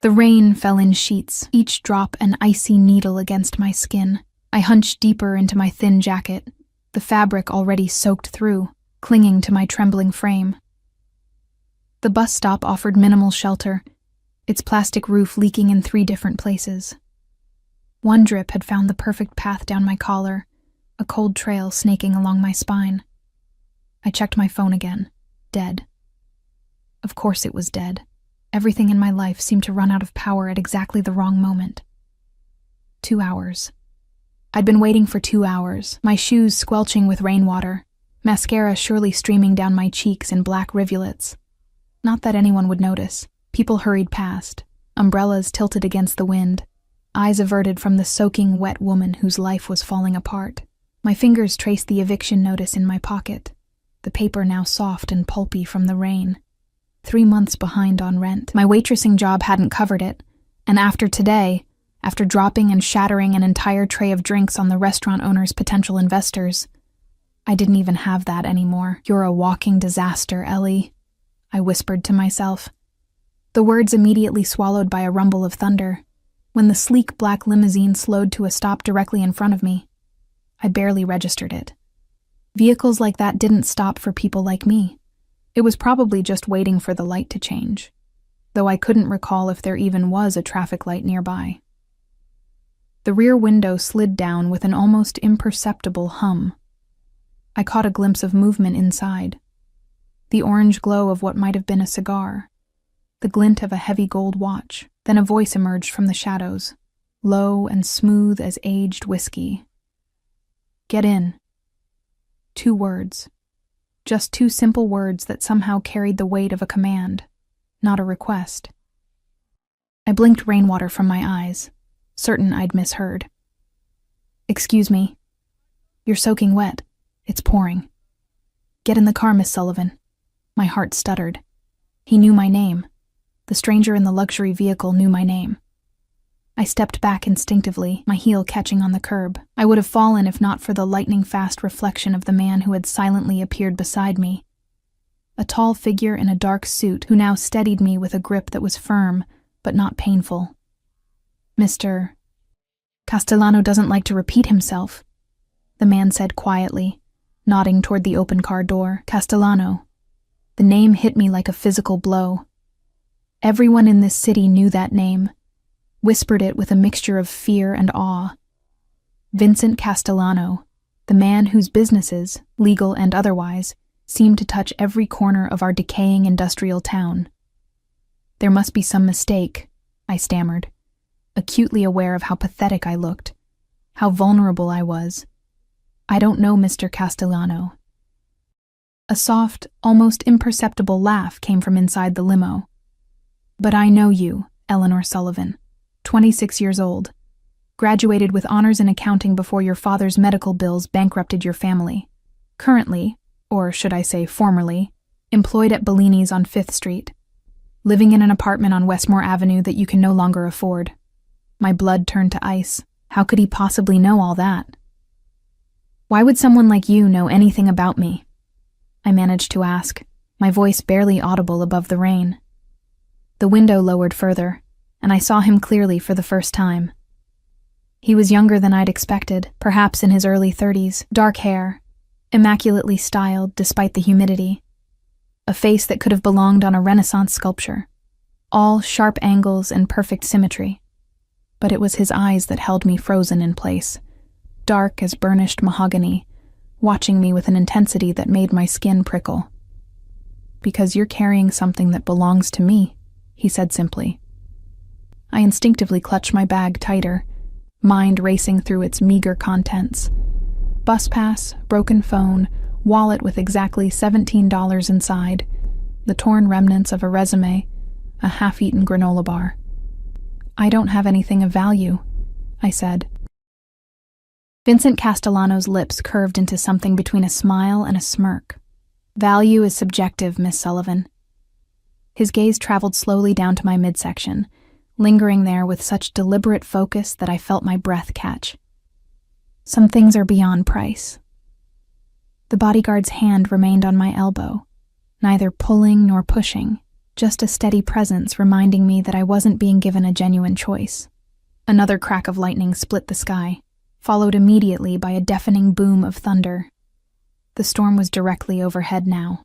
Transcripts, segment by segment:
The rain fell in sheets, each drop an icy needle against my skin. I hunched deeper into my thin jacket, the fabric already soaked through, clinging to my trembling frame. The bus stop offered minimal shelter, its plastic roof leaking in 3 different places. One drip had found the perfect path down my collar, a cold trail snaking along my spine. I checked my phone again. Dead. Of course it was dead. Everything in my life seemed to run out of power at exactly the wrong moment. 2 hours. I'd been waiting for 2 hours, my shoes squelching with rainwater, mascara surely streaming down my cheeks in black rivulets. Not that anyone would notice. People hurried past, umbrellas tilted against the wind, eyes averted from the soaking wet woman whose life was falling apart. My fingers traced the eviction notice in my pocket, the paper now soft and pulpy from the rain. 3 months behind on rent. My waitressing job hadn't covered it, and after today, after dropping and shattering an entire tray of drinks on the restaurant owner's potential investors, I didn't even have that anymore. You're a walking disaster, Ellie, I whispered to myself. The words immediately swallowed by a rumble of thunder, when the sleek black limousine slowed to a stop directly in front of me. I barely registered it. Vehicles like that didn't stop for people like me. It was probably just waiting for the light to change, though I couldn't recall if there even was a traffic light nearby. The rear window slid down with an almost imperceptible hum. I caught a glimpse of movement inside. The orange glow of what might have been a cigar, the glint of a heavy gold watch. Then a voice emerged from the shadows, low and smooth as aged whiskey. Get in. 2 words. Just 2 simple words that somehow carried the weight of a command, not a request. I blinked rainwater from my eyes, certain I'd misheard. Excuse me. You're soaking wet. It's pouring. Get in the car, Miss Sullivan. My heart stuttered. He knew my name. The stranger in the luxury vehicle knew my name. I stepped back instinctively, my heel catching on the curb. I would have fallen if not for the lightning-fast reflection of the man who had silently appeared beside me. A tall figure in a dark suit who now steadied me with a grip that was firm, but not painful. Mr. Castellano doesn't like to repeat himself, the man said quietly, nodding toward the open car door. Castellano. The name hit me like a physical blow. Everyone in this city knew that name, whispered it with a mixture of fear and awe. Vincent Castellano, the man whose businesses, legal and otherwise, seemed to touch every corner of our decaying industrial town. There must be some mistake, I stammered, acutely aware of how pathetic I looked, how vulnerable I was. I don't know Mr. Castellano. A soft, almost imperceptible laugh came from inside the limo. But I know you, Eleanor Sullivan, 26 years old, graduated with honors in accounting before your father's medical bills bankrupted your family. Currently, or should I say formerly, employed at Bellini's on 5th Street, living in an apartment on Westmore Avenue that you can no longer afford. My blood turned to ice. How could he possibly know all that? Why would someone like you know anything about me? I managed to ask, my voice barely audible above the rain. The window lowered further, and I saw him clearly for the first time. He was younger than I'd expected, perhaps in his early 30s, dark hair, immaculately styled despite the humidity, a face that could have belonged on a Renaissance sculpture, all sharp angles and perfect symmetry. But it was his eyes that held me frozen in place, dark as burnished mahogany, watching me with an intensity that made my skin prickle. Because you're carrying something that belongs to me, he said simply. I instinctively clutched my bag tighter, mind racing through its meager contents. Bus pass, broken phone, wallet with exactly $17 inside, the torn remnants of a resume, a half-eaten granola bar. I don't have anything of value, I said. Vincent Castellano's lips curved into something between a smile and a smirk. Value is subjective, Miss Sullivan. His gaze traveled slowly down to my midsection, lingering there with such deliberate focus that I felt my breath catch. Some things are beyond price. The bodyguard's hand remained on my elbow, neither pulling nor pushing, just a steady presence reminding me that I wasn't being given a genuine choice. Another crack of lightning split the sky, followed immediately by a deafening boom of thunder. The storm was directly overhead now.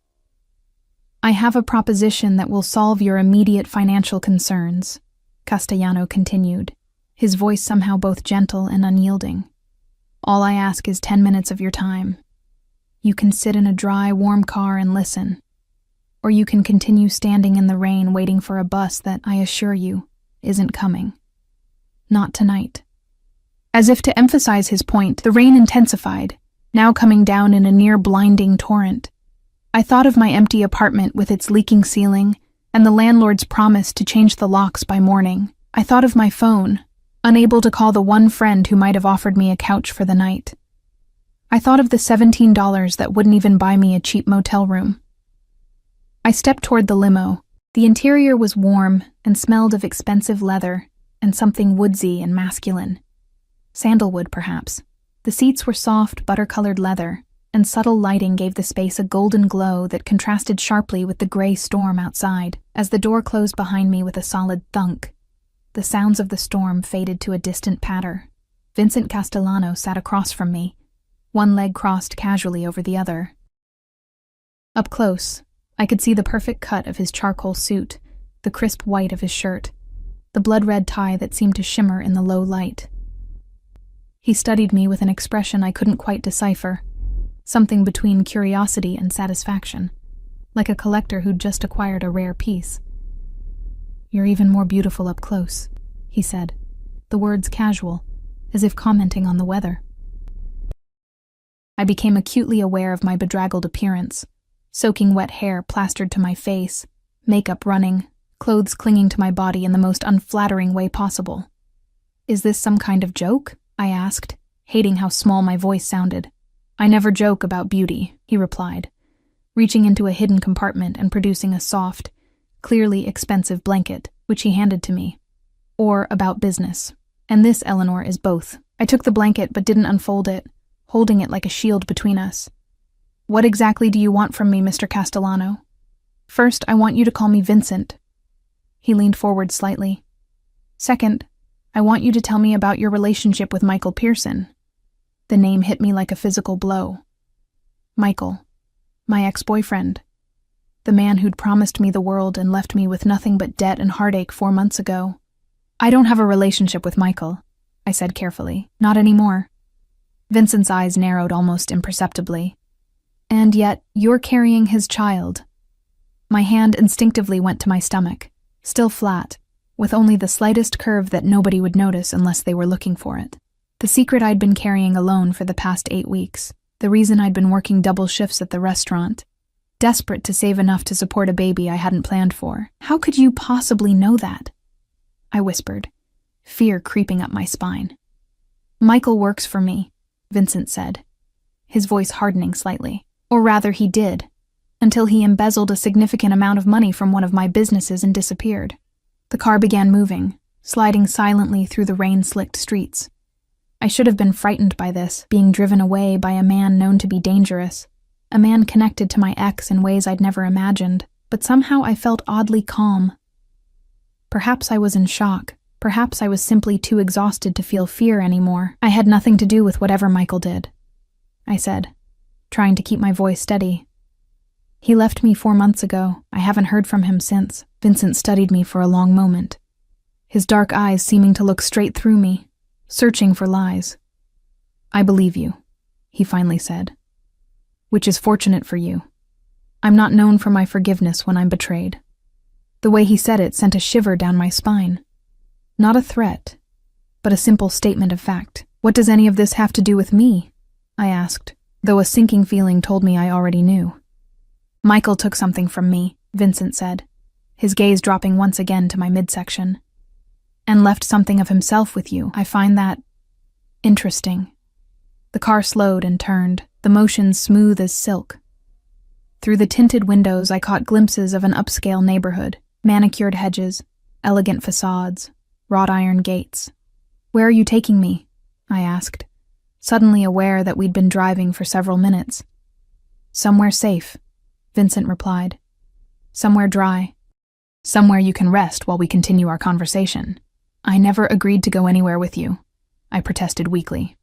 "I have a proposition that will solve your immediate financial concerns," Castellano continued, his voice somehow both gentle and unyielding. "All I ask is 10 minutes of your time. You can sit in a dry, warm car and listen. Or you can continue standing in the rain waiting for a bus that, I assure you, isn't coming. Not tonight." As if to emphasize his point, the rain intensified, now coming down in a near-blinding torrent. I thought of my empty apartment with its leaking ceiling and the landlord's promise to change the locks by morning. I thought of my phone, unable to call the one friend who might have offered me a couch for the night. I thought of the $17 that wouldn't even buy me a cheap motel room. I stepped toward the limo. The interior was warm and smelled of expensive leather and something woodsy and masculine. Sandalwood, perhaps. The seats were soft, butter-colored leather, and subtle lighting gave the space a golden glow that contrasted sharply with the gray storm outside. As the door closed behind me with a solid thunk, the sounds of the storm faded to a distant patter. Vincent Castellano sat across from me, one leg crossed casually over the other. Up close, I could see the perfect cut of his charcoal suit, the crisp white of his shirt, the blood-red tie that seemed to shimmer in the low light. He studied me with an expression I couldn't quite decipher, something between curiosity and satisfaction, like a collector who'd just acquired a rare piece. "You're even more beautiful up close," he said, the words casual, as if commenting on the weather. I became acutely aware of my bedraggled appearance, soaking wet hair plastered to my face, makeup running, clothes clinging to my body in the most unflattering way possible. "Is this some kind of joke?" I asked, hating how small my voice sounded. "I never joke about beauty," he replied, reaching into a hidden compartment and producing a soft, clearly expensive blanket, which he handed to me. "Or about business. And this, Eleanor, is both." I took the blanket but didn't unfold it, holding it like a shield between us. "What exactly do you want from me, Mr. Castellano?" "First, I want you to call me Vincent." He leaned forward slightly. "Second, I want you to tell me about your relationship with Michael Pearson." The name hit me like a physical blow. Michael, my ex-boyfriend, the man who'd promised me the world and left me with nothing but debt and heartache 4 months ago. "I don't have a relationship with Michael," I said carefully. "Not anymore." Vincent's eyes narrowed almost imperceptibly. "And yet, you're carrying his child." My hand instinctively went to my stomach, still flat, with only the slightest curve that nobody would notice unless they were looking for it. The secret I'd been carrying alone for the past 8 weeks, the reason I'd been working double shifts at the restaurant, desperate to save enough to support a baby I hadn't planned for. "How could you possibly know that?" I whispered, fear creeping up my spine. "Michael works for me," Vincent said, his voice hardening slightly. "Or rather, he did, until he embezzled a significant amount of money from one of my businesses and disappeared." The car began moving, sliding silently through the rain-slicked streets. I should have been frightened by this, being driven away by a man known to be dangerous, a man connected to my ex in ways I'd never imagined, but somehow I felt oddly calm. Perhaps I was in shock. Perhaps I was simply too exhausted to feel fear anymore. "I had nothing to do with whatever Michael did," I said, trying to keep my voice steady. "He left me 4 months ago. I haven't heard from him since." Vincent studied me for a long moment, his dark eyes seeming to look straight through me, searching for lies. "I believe you," he finally said, "which is fortunate for you. I'm not known for my forgiveness when I'm betrayed." The way he said it sent a shiver down my spine. Not a threat, but a simple statement of fact. "What does any of this have to do with me?" I asked, though a sinking feeling told me I already knew. "Michael took something from me," Vincent said, his gaze dropping once again to my midsection. "And left something of himself with you. I find that interesting." The car slowed and turned, the motion smooth as silk. Through the tinted windows I caught glimpses of an upscale neighborhood, manicured hedges, elegant facades, wrought iron gates. "Where are you taking me?" I asked, suddenly aware that we'd been driving for several minutes. "Somewhere safe," Vincent replied. "Somewhere dry." Somewhere you can rest while we continue our conversation. I never agreed to go anywhere with you, I protested weakly.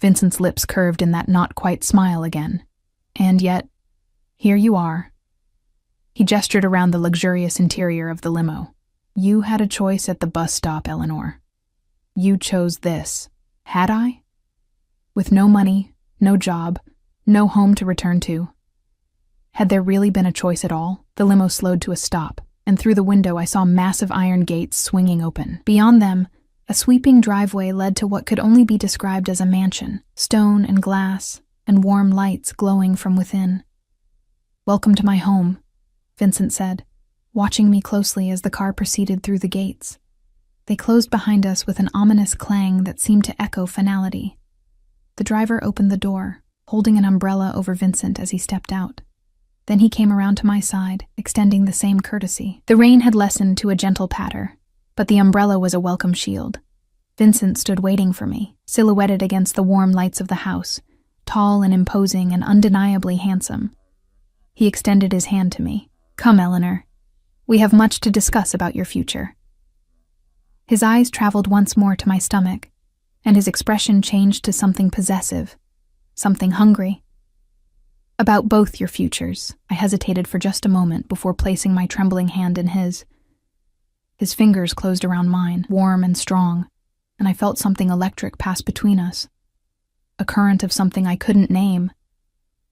Vincent's lips curved in that not-quite smile again. And yet, here you are. He gestured around the luxurious interior of the limo. You had a choice at the bus stop, Eleanor. You chose this. Had I? With no money, no job, no home to return to. Had there really been a choice at all? The limo slowed to a stop, and through the window I saw massive iron gates swinging open. Beyond them, a sweeping driveway led to what could only be described as a mansion, stone and glass, and warm lights glowing from within. Welcome to my home, Vincent said, watching me closely as the car proceeded through the gates. They closed behind us with an ominous clang that seemed to echo finality. The driver opened the door, holding an umbrella over Vincent as he stepped out. Then he came around to my side, extending the same courtesy. The rain had lessened to a gentle patter, but the umbrella was a welcome shield. Vincent stood waiting for me, silhouetted against the warm lights of the house, tall and imposing and undeniably handsome. He extended his hand to me. Come, Eleanor. We have much to discuss about your future. His eyes traveled once more to my stomach, and his expression changed to something possessive, something hungry. About both your futures, I hesitated for just a moment before placing my trembling hand in his. His fingers closed around mine, warm and strong, and I felt something electric pass between us. A current of something I couldn't name,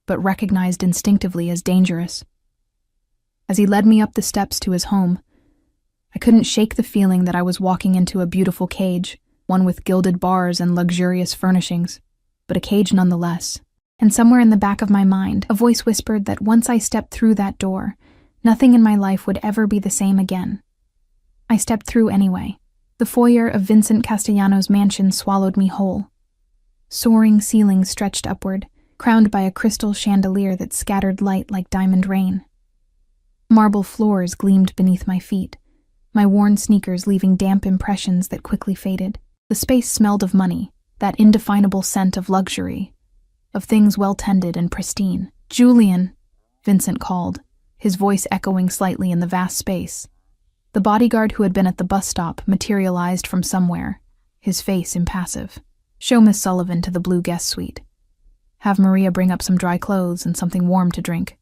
but recognized instinctively as dangerous. As he led me up the steps to his home, I couldn't shake the feeling that I was walking into a beautiful cage, one with gilded bars and luxurious furnishings, but a cage nonetheless. And somewhere in the back of my mind, a voice whispered that once I stepped through that door, nothing in my life would ever be the same again. I stepped through anyway. The foyer of Vincent Castellano's mansion swallowed me whole. Soaring ceilings stretched upward, crowned by a crystal chandelier that scattered light like diamond rain. Marble floors gleamed beneath my feet, my worn sneakers leaving damp impressions that quickly faded. The space smelled of money, that indefinable scent of luxury, of things well-tended and pristine. Julian, Vincent called, his voice echoing slightly in the vast space. The bodyguard who had been at the bus stop materialized from somewhere, his face impassive. Show Miss Sullivan to the blue guest suite. Have Maria bring up some dry clothes and something warm to drink.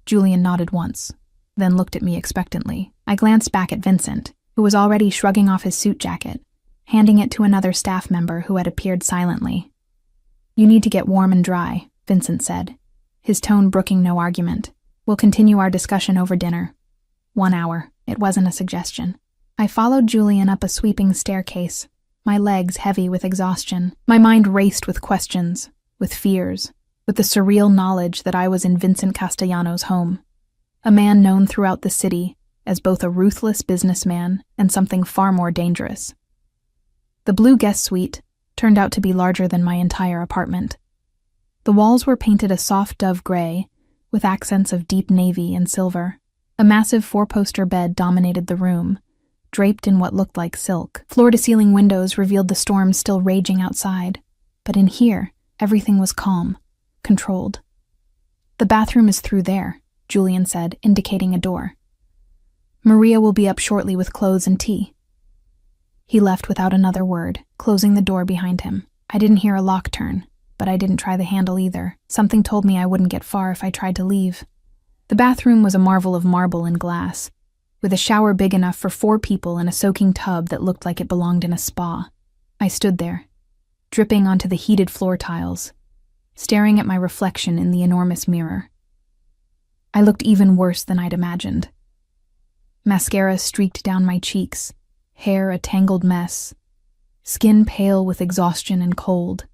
Julian nodded once, then looked at me expectantly. I glanced back at Vincent, who was already shrugging off his suit jacket, handing it to another staff member who had appeared silently. You need to get warm and dry, Vincent said, his tone brooking no argument. We'll continue our discussion over dinner. 1 hour. It wasn't a suggestion. I followed Julian up a sweeping staircase, my legs heavy with exhaustion. My mind raced with questions, with fears, with the surreal knowledge that I was in Vincent Castellano's home, a man known throughout the city as both a ruthless businessman and something far more dangerous. The blue guest suite turned out to be larger than my entire apartment. The walls were painted a soft dove gray, with accents of deep navy and silver. A massive 4-poster bed dominated the room, draped in what looked like silk. Floor-to-ceiling windows revealed the storm still raging outside, but in here, everything was calm, controlled. The bathroom is through there, Julian said, indicating a door. Maria will be up shortly with clothes and tea. He left without another word, closing the door behind him. I didn't hear a lock turn, but I didn't try the handle either. Something told me I wouldn't get far if I tried to leave. The bathroom was a marvel of marble and glass, with a shower big enough for 4 people and a soaking tub that looked like it belonged in a spa. I stood there, dripping onto the heated floor tiles, staring at my reflection in the enormous mirror. I looked even worse than I'd imagined. Mascara streaked down my cheeks, hair a tangled mess, skin pale with exhaustion and cold.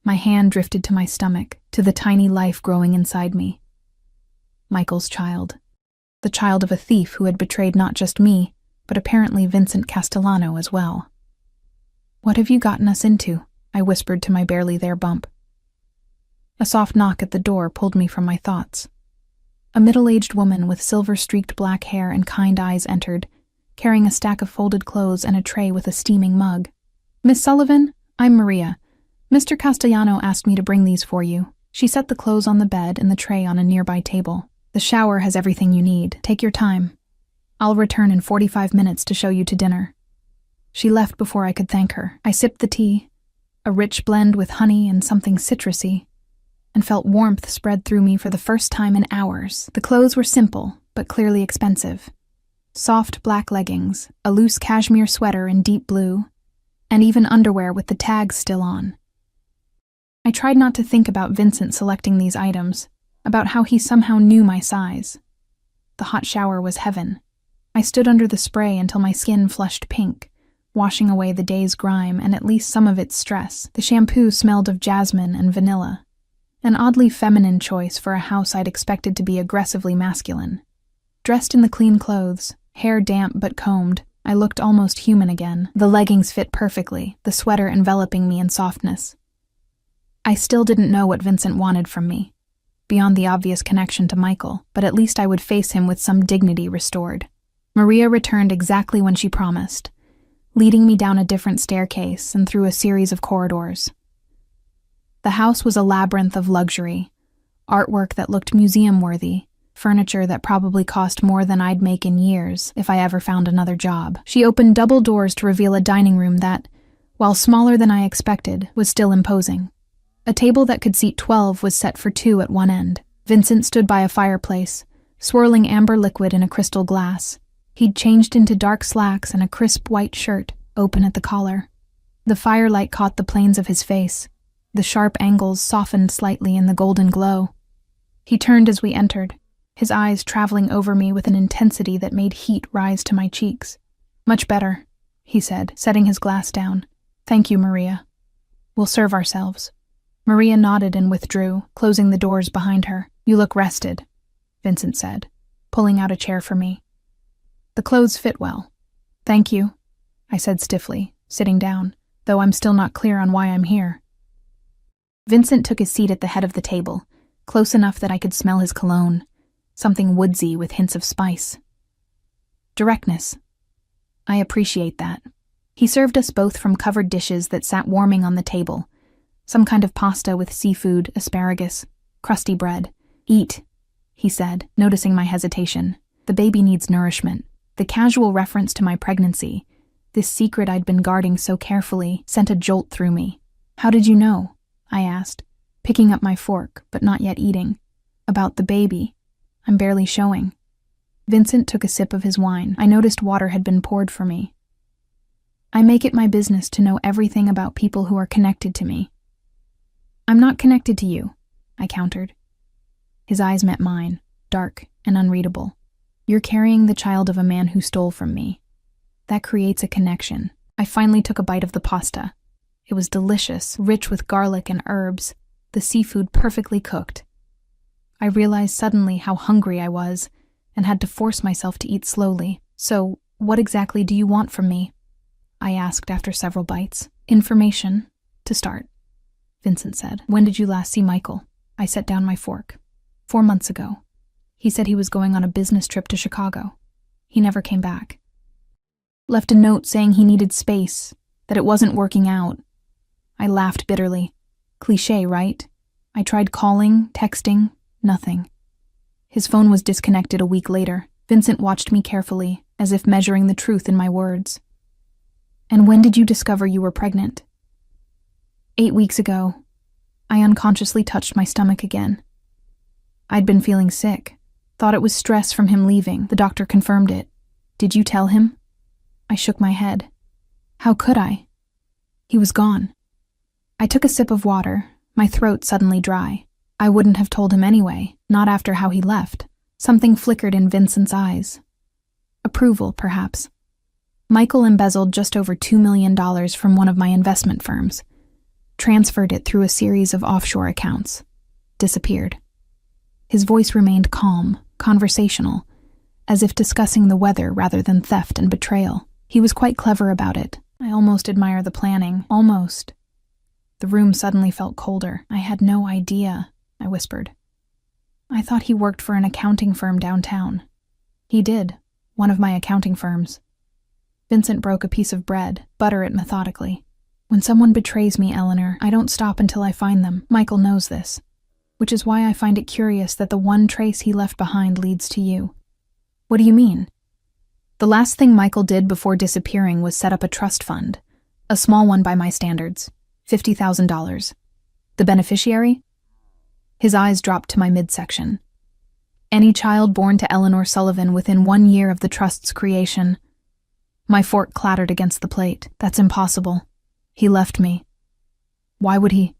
My hand drifted to my stomach, to the tiny life growing inside me. Michael's child. The child of a thief who had betrayed not just me, but apparently Vincent Castellano as well. What have you gotten us into? I whispered to my barely there bump. A soft knock at the door pulled me from my thoughts. A middle-aged woman with silver-streaked black hair and kind eyes entered, carrying a stack of folded clothes and a tray with a steaming mug. Miss Sullivan, I'm Maria. Mr. Castellano asked me to bring these for you. She set the clothes on the bed and the tray on a nearby table. The shower has everything you need. Take your time. I'll return in 45 minutes to show you to dinner." She left before I could thank her. I sipped the tea, a rich blend with honey and something citrusy, and felt warmth spread through me for the first time in hours. The clothes were simple, but clearly expensive. Soft black leggings, a loose cashmere sweater in deep blue, and even underwear with the tags still on. I tried not to think about Vincent selecting these items, about how he somehow knew my size. The hot shower was heaven. I stood under the spray until my skin flushed pink, washing away the day's grime and at least some of its stress. The shampoo smelled of jasmine and vanilla, an oddly feminine choice for a house I'd expected to be aggressively masculine. Dressed in the clean clothes, hair damp but combed, I looked almost human again. The leggings fit perfectly, the sweater enveloping me in softness. I still didn't know what Vincent wanted from me, beyond the obvious connection to Michael, but at least I would face him with some dignity restored. Maria returned exactly when she promised, leading me down a different staircase and through a series of corridors. The house was a labyrinth of luxury, artwork that looked museum-worthy, furniture that probably cost more than I'd make in years if I ever found another job. She opened double doors to reveal a dining room that, while smaller than I expected, was still imposing. A table that could seat 12 was set for 2 at one end. Vincent stood by a fireplace, swirling amber liquid in a crystal glass. He'd changed into dark slacks and a crisp white shirt, open at the collar. The firelight caught the planes of his face. The sharp angles softened slightly in the golden glow. He turned as we entered, his eyes traveling over me with an intensity that made heat rise to my cheeks. "Much better," he said, setting his glass down. "Thank you, Maria. We'll serve ourselves." Maria nodded and withdrew, closing the doors behind her. "You look rested," Vincent said, pulling out a chair for me. "The clothes fit well." "Thank you," I said stiffly, sitting down, though I'm still not clear on why I'm here. Vincent took his seat at the head of the table, close enough that I could smell his cologne, something woodsy with hints of spice. Directness. I appreciate that. He served us both from covered dishes that sat warming on the table, some kind of pasta with seafood, asparagus, crusty bread. "Eat," he said, noticing my hesitation. "The baby needs nourishment." The casual reference to my pregnancy, this secret I'd been guarding so carefully, sent a jolt through me. "How did you know?" I asked, picking up my fork, but not yet eating. "About the baby. I'm barely showing." Vincent took a sip of his wine. I noticed water had been poured for me. "I make it my business to know everything about people who are connected to me." "I'm not connected to you," I countered. His eyes met mine, dark and unreadable. "You're carrying the child of a man who stole from me. That creates a connection." I finally took a bite of the pasta. It was delicious, rich with garlic and herbs, the seafood perfectly cooked. I realized suddenly how hungry I was and had to force myself to eat slowly. "So, what exactly do you want from me?" I asked after several bites. "Information, to start," Vincent said. "When did you last see Michael?" I set down my fork. 4 months ago. He said he was going on a business trip to Chicago. He never came back. Left a note saying he needed space, that it wasn't working out. I laughed bitterly. Cliché, right? I tried calling, texting, nothing. His phone was disconnected a week later. Vincent watched me carefully, as if measuring the truth in my words. "And when did you discover you were pregnant?" 8 weeks ago. I unconsciously touched my stomach again. I'd been feeling sick. Thought it was stress from him leaving. The doctor confirmed it. "Did you tell him?" I shook my head. How could I? He was gone. I took a sip of water, my throat suddenly dry. I wouldn't have told him anyway, not after how he left. Something flickered in Vincent's eyes. Approval, perhaps. Michael embezzled just over $2 million from one of my investment firms. Transferred it through a series of offshore accounts. Disappeared. His voice remained calm, conversational, as if discussing the weather rather than theft and betrayal. He was quite clever about it. I almost admire the planning. Almost. The room suddenly felt colder. "I had no idea," I whispered. "I thought he worked for an accounting firm downtown." "He did. One of my accounting firms." Vincent broke a piece of bread, butter it methodically. "When someone betrays me, Eleanor, I don't stop until I find them. Michael knows this. Which is why I find it curious that the one trace he left behind leads to you." "What do you mean?" The last thing Michael did before disappearing was set up a trust fund, a small one by my standards, $50,000. The beneficiary? His eyes dropped to my midsection. Any child born to Eleanor Sullivan within 1 year of the trust's creation. My fork clattered against the plate. That's impossible. He left me. Why would he?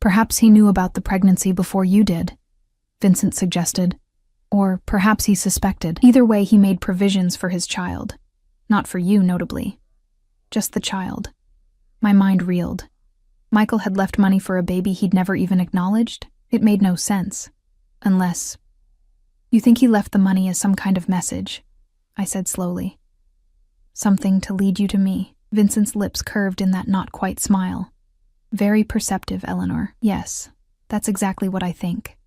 Perhaps he knew about the pregnancy before you did, Vincent suggested. Or perhaps he suspected. Either way, he made provisions for his child. Not for you, notably. Just the child. My mind reeled. Michael had left money for a baby he'd never even acknowledged? It made no sense. Unless... You think he left the money as some kind of message? I said slowly. Something to lead you to me. Vincent's lips curved in that not-quite smile. Very perceptive, Eleanor. Yes, that's exactly what I think.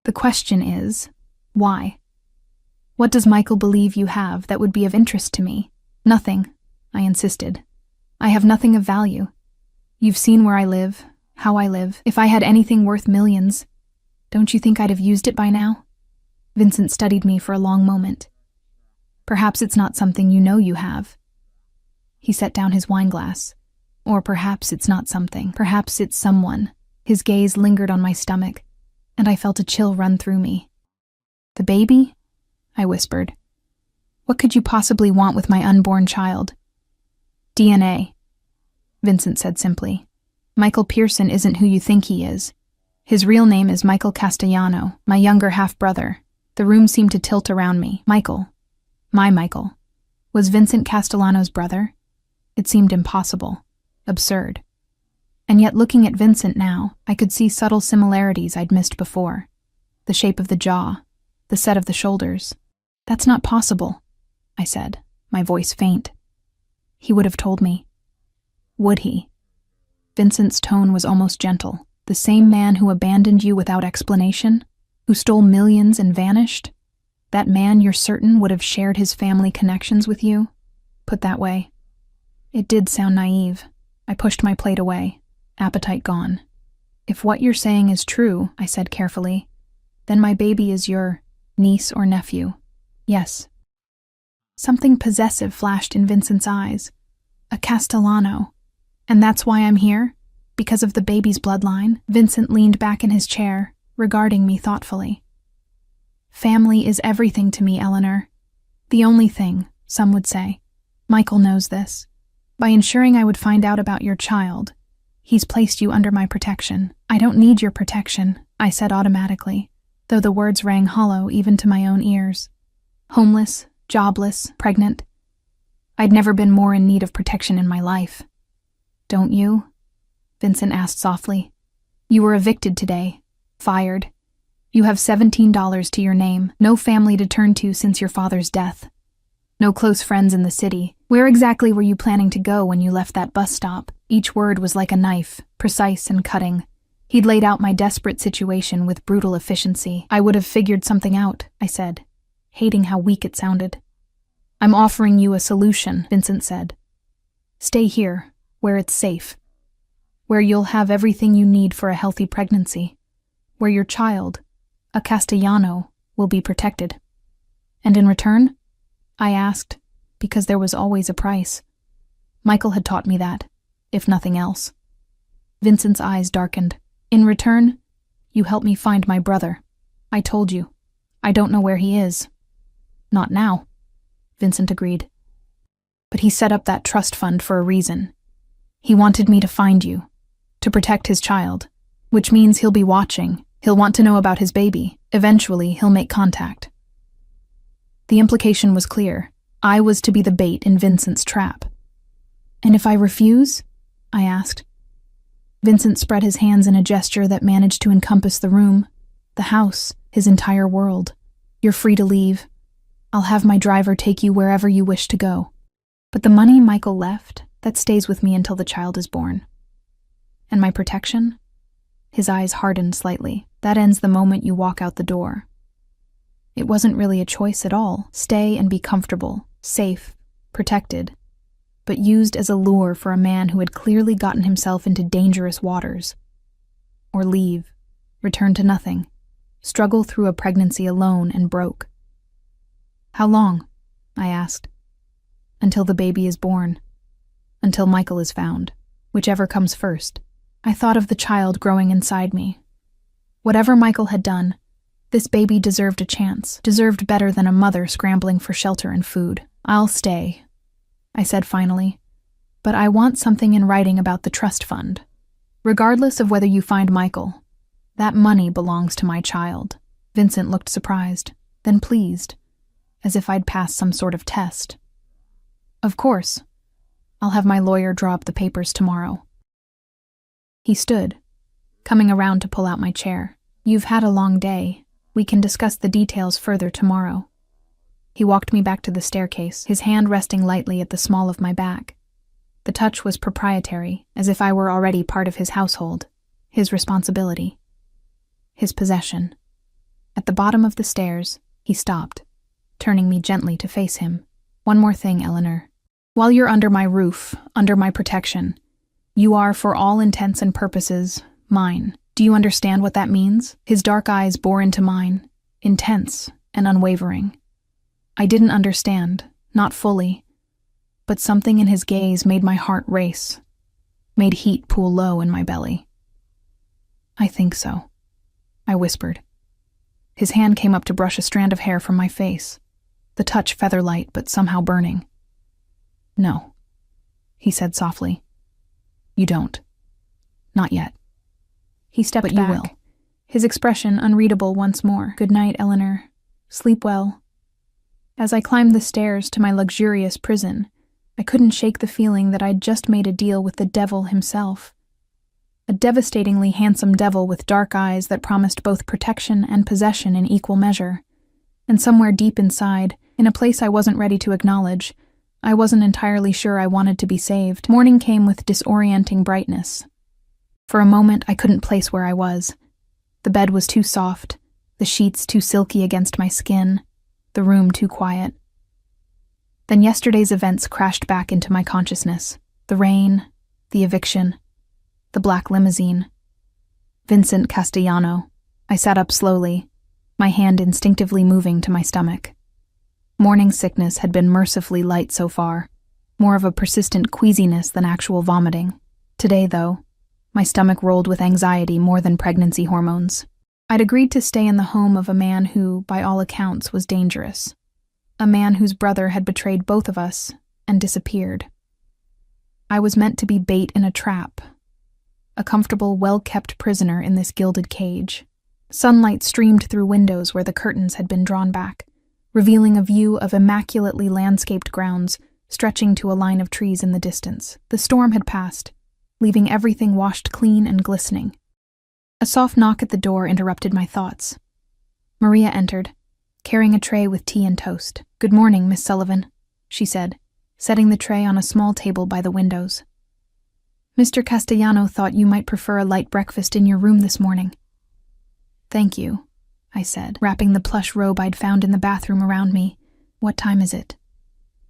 The question is, why? What does Michael believe you have that would be of interest to me? Nothing, I insisted. I have nothing of value. You've seen where I live, how I live. If I had anything worth millions, don't you think I'd have used it by now? Vincent studied me for a long moment. Perhaps it's not something you know you have. He set down his wineglass. Or perhaps it's not something. Perhaps it's someone. His gaze lingered on my stomach, and I felt a chill run through me. The baby? I whispered. What could you possibly want with my unborn child? DNA, Vincent said simply. Michael Pearson isn't who you think he is. His real name is Michael Castellano, my younger half-brother. The room seemed to tilt around me. Michael. My Michael. Was Vincent Castellano's brother? It seemed impossible. Absurd. And yet looking at Vincent now, I could see subtle similarities I'd missed before. The shape of the jaw, the set of the shoulders. That's not possible, I said, my voice faint. He would have told me. Would he? Vincent's tone was almost gentle. The same man who abandoned you without explanation? Who stole millions and vanished? That man you're certain would have shared his family connections with you? Put that way. It did sound naive. I pushed my plate away, appetite gone. If what you're saying is true, I said carefully, then my baby is your niece or nephew. Yes. Something possessive flashed in Vincent's eyes. A Castellano. And that's why I'm here? Because of the baby's bloodline? Vincent leaned back in his chair, regarding me thoughtfully. Family is everything to me, Eleanor. The only thing, some would say. Michael knows this. By ensuring I would find out about your child, he's placed you under my protection. I don't need your protection, I said automatically, though the words rang hollow even to my own ears. Homeless, jobless, pregnant. I'd never been more in need of protection in my life. Don't you? Vincent asked softly. You were evicted today. Fired. You have $17 to your name, no family to turn to since your father's death. No close friends in the city. Where exactly were you planning to go when you left that bus stop? Each word was like a knife, precise and cutting. He'd laid out my desperate situation with brutal efficiency. I would have figured something out, I said, hating how weak it sounded. I'm offering you a solution, Vincent said. Stay here, where it's safe. Where you'll have everything you need for a healthy pregnancy. Where your child, a Castellano, will be protected. And in return? I asked, because there was always a price. Michael had taught me that, if nothing else. Vincent's eyes darkened. In return, you helped me find my brother. I told you. I don't know where he is. Not now, Vincent agreed. But he set up that trust fund for a reason. He wanted me to find you, to protect his child, which means he'll be watching. He'll want to know about his baby. Eventually, he'll make contact. The implication was clear. I was to be the bait in Vincent's trap. And if I refuse? I asked. Vincent spread his hands in a gesture that managed to encompass the room, the house, his entire world. You're free to leave. I'll have my driver take you wherever you wish to go. But the money Michael left, that stays with me until the child is born. And my protection? His eyes hardened slightly. That ends the moment you walk out the door. It wasn't really a choice at all. Stay and be comfortable, safe, protected, but used as a lure for a man who had clearly gotten himself into dangerous waters. Or leave, return to nothing, struggle through a pregnancy alone and broke. How long? I asked. Until the baby is born. Until Michael is found. Whichever comes first. I thought of the child growing inside me. Whatever Michael had done, this baby deserved a chance, deserved better than a mother scrambling for shelter and food. I'll stay, I said finally, but I want something in writing about the trust fund. Regardless of whether you find Michael, that money belongs to my child. Vincent looked surprised, then pleased, as if I'd passed some sort of test. Of course. I'll have my lawyer draw up the papers tomorrow. He stood, coming around to pull out my chair. You've had a long day. We can discuss the details further tomorrow. He walked me back to the staircase, his hand resting lightly at the small of my back. The touch was proprietary, as if I were already part of his household, his responsibility, his possession. At the bottom of the stairs, he stopped, turning me gently to face him. One more thing, Eleanor. While you're under my roof, under my protection, you are, for all intents and purposes, mine. Do you understand what that means? His dark eyes bore into mine, intense and unwavering. I didn't understand, not fully, but something in his gaze made my heart race, made heat pool low in my belly. I think so, I whispered. His hand came up to brush a strand of hair from my face, the touch feather-light but somehow burning. No, he said softly. You don't. Not yet. He stepped back. But you will. His expression unreadable once more. Good night, Eleanor. Sleep well. As I climbed the stairs to my luxurious prison, I couldn't shake the feeling that I'd just made a deal with the devil himself. A devastatingly handsome devil with dark eyes that promised both protection and possession in equal measure. And somewhere deep inside, in a place I wasn't ready to acknowledge, I wasn't entirely sure I wanted to be saved. Morning came with disorienting brightness. For a moment, I couldn't place where I was. The bed was too soft, the sheets too silky against my skin, the room too quiet. Then yesterday's events crashed back into my consciousness. The rain, the eviction, the black limousine. Vincent Castellano. I sat up slowly, my hand instinctively moving to my stomach. Morning sickness had been mercifully light so far, more of a persistent queasiness than actual vomiting. Today, though, my stomach rolled with anxiety more than pregnancy hormones. I'd agreed to stay in the home of a man who, by all accounts, was dangerous. A man whose brother had betrayed both of us and disappeared. I was meant to be bait in a trap, a comfortable, well-kept prisoner in this gilded cage. Sunlight streamed through windows where the curtains had been drawn back, revealing a view of immaculately landscaped grounds stretching to a line of trees in the distance. The storm had passed, leaving everything washed clean and glistening. A soft knock at the door interrupted my thoughts. Maria entered, carrying a tray with tea and toast. "Good morning, Miss Sullivan," she said, setting the tray on a small table by the windows. "Mr. Castellano thought you might prefer a light breakfast in your room this morning." "Thank you," I said, wrapping the plush robe I'd found in the bathroom around me. "What time is it?"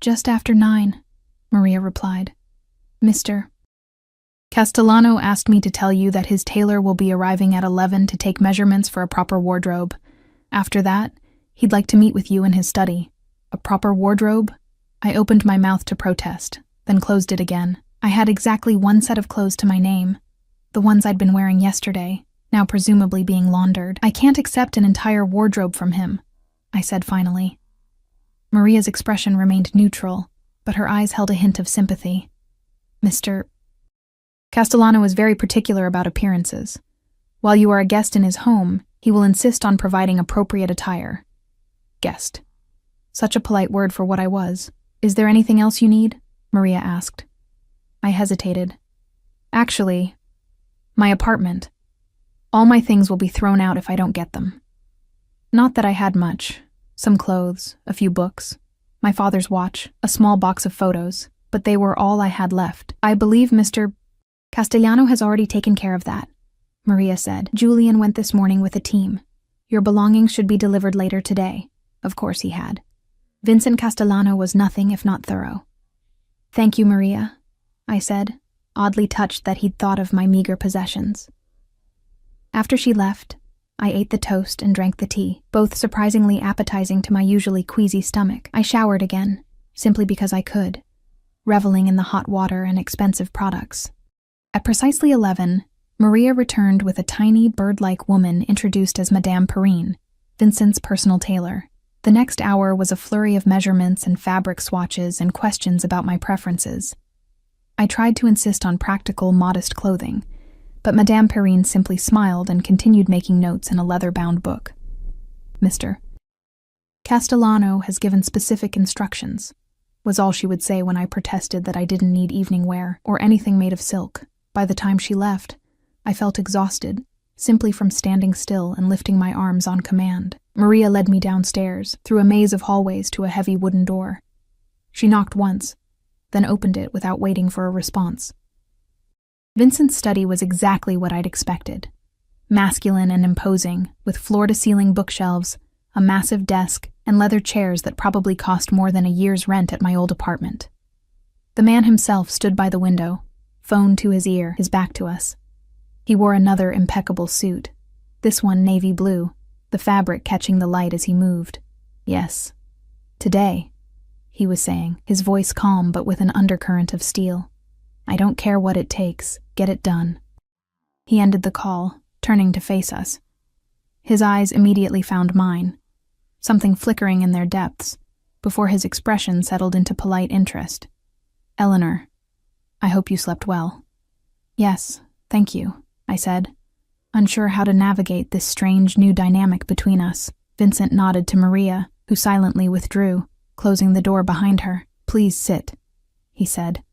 "Just after 9, Maria replied. "Mr. Castellano asked me to tell you that his tailor will be arriving at 11 to take measurements for a proper wardrobe. After that, he'd like to meet with you in his study." "A proper wardrobe?" I opened my mouth to protest, then closed it again. I had exactly one set of clothes to my name, the ones I'd been wearing yesterday, now presumably being laundered. "I can't accept an entire wardrobe from him," I said finally. Maria's expression remained neutral, but her eyes held a hint of sympathy. "Mr. Castellano is very particular about appearances. While you are a guest in his home, he will insist on providing appropriate attire." Guest. Such a polite word for what I was. "Is there anything else you need?" Maria asked. I hesitated. "Actually, my apartment. All my things will be thrown out if I don't get them." Not that I had much. Some clothes, a few books, my father's watch, a small box of photos, but they were all I had left. "I believe Mr. Castellano has already taken care of that," Maria said. "Julian went this morning with a team. Your belongings should be delivered later today." Of course he had. Vincent Castellano was nothing if not thorough. "Thank you, Maria," I said, oddly touched that he'd thought of my meager possessions. After she left, I ate the toast and drank the tea, both surprisingly appetizing to my usually queasy stomach. I showered again, simply because I could, reveling in the hot water and expensive products. At precisely 11, Maria returned with a tiny, bird-like woman introduced as Madame Perrine, Vincent's personal tailor. The next hour was a flurry of measurements and fabric swatches and questions about my preferences. I tried to insist on practical, modest clothing, but Madame Perrine simply smiled and continued making notes in a leather-bound book. Mr. Castellano has given specific instructions, was all she would say when I protested that I didn't need evening wear or anything made of silk. By the time she left, I felt exhausted, simply from standing still and lifting my arms on command. Maria led me downstairs, through a maze of hallways to a heavy wooden door. She knocked once, then opened it without waiting for a response. Vincent's study was exactly what I'd expected. Masculine and imposing, with floor-to-ceiling bookshelves, a massive desk, and leather chairs that probably cost more than a year's rent at my old apartment. The man himself stood by the window, phone to his ear, his back to us. He wore another impeccable suit, this one navy blue, the fabric catching the light as he moved. Yes, today, he was saying, his voice calm but with an undercurrent of steel. I don't care what it takes, get it done. He ended the call, turning to face us. His eyes immediately found mine, something flickering in their depths, before his expression settled into polite interest. Eleanor, I hope you slept well. Yes, thank you, I said, unsure how to navigate this strange new dynamic between us. Vincent nodded to Maria, who silently withdrew, closing the door behind her. Please sit, he said,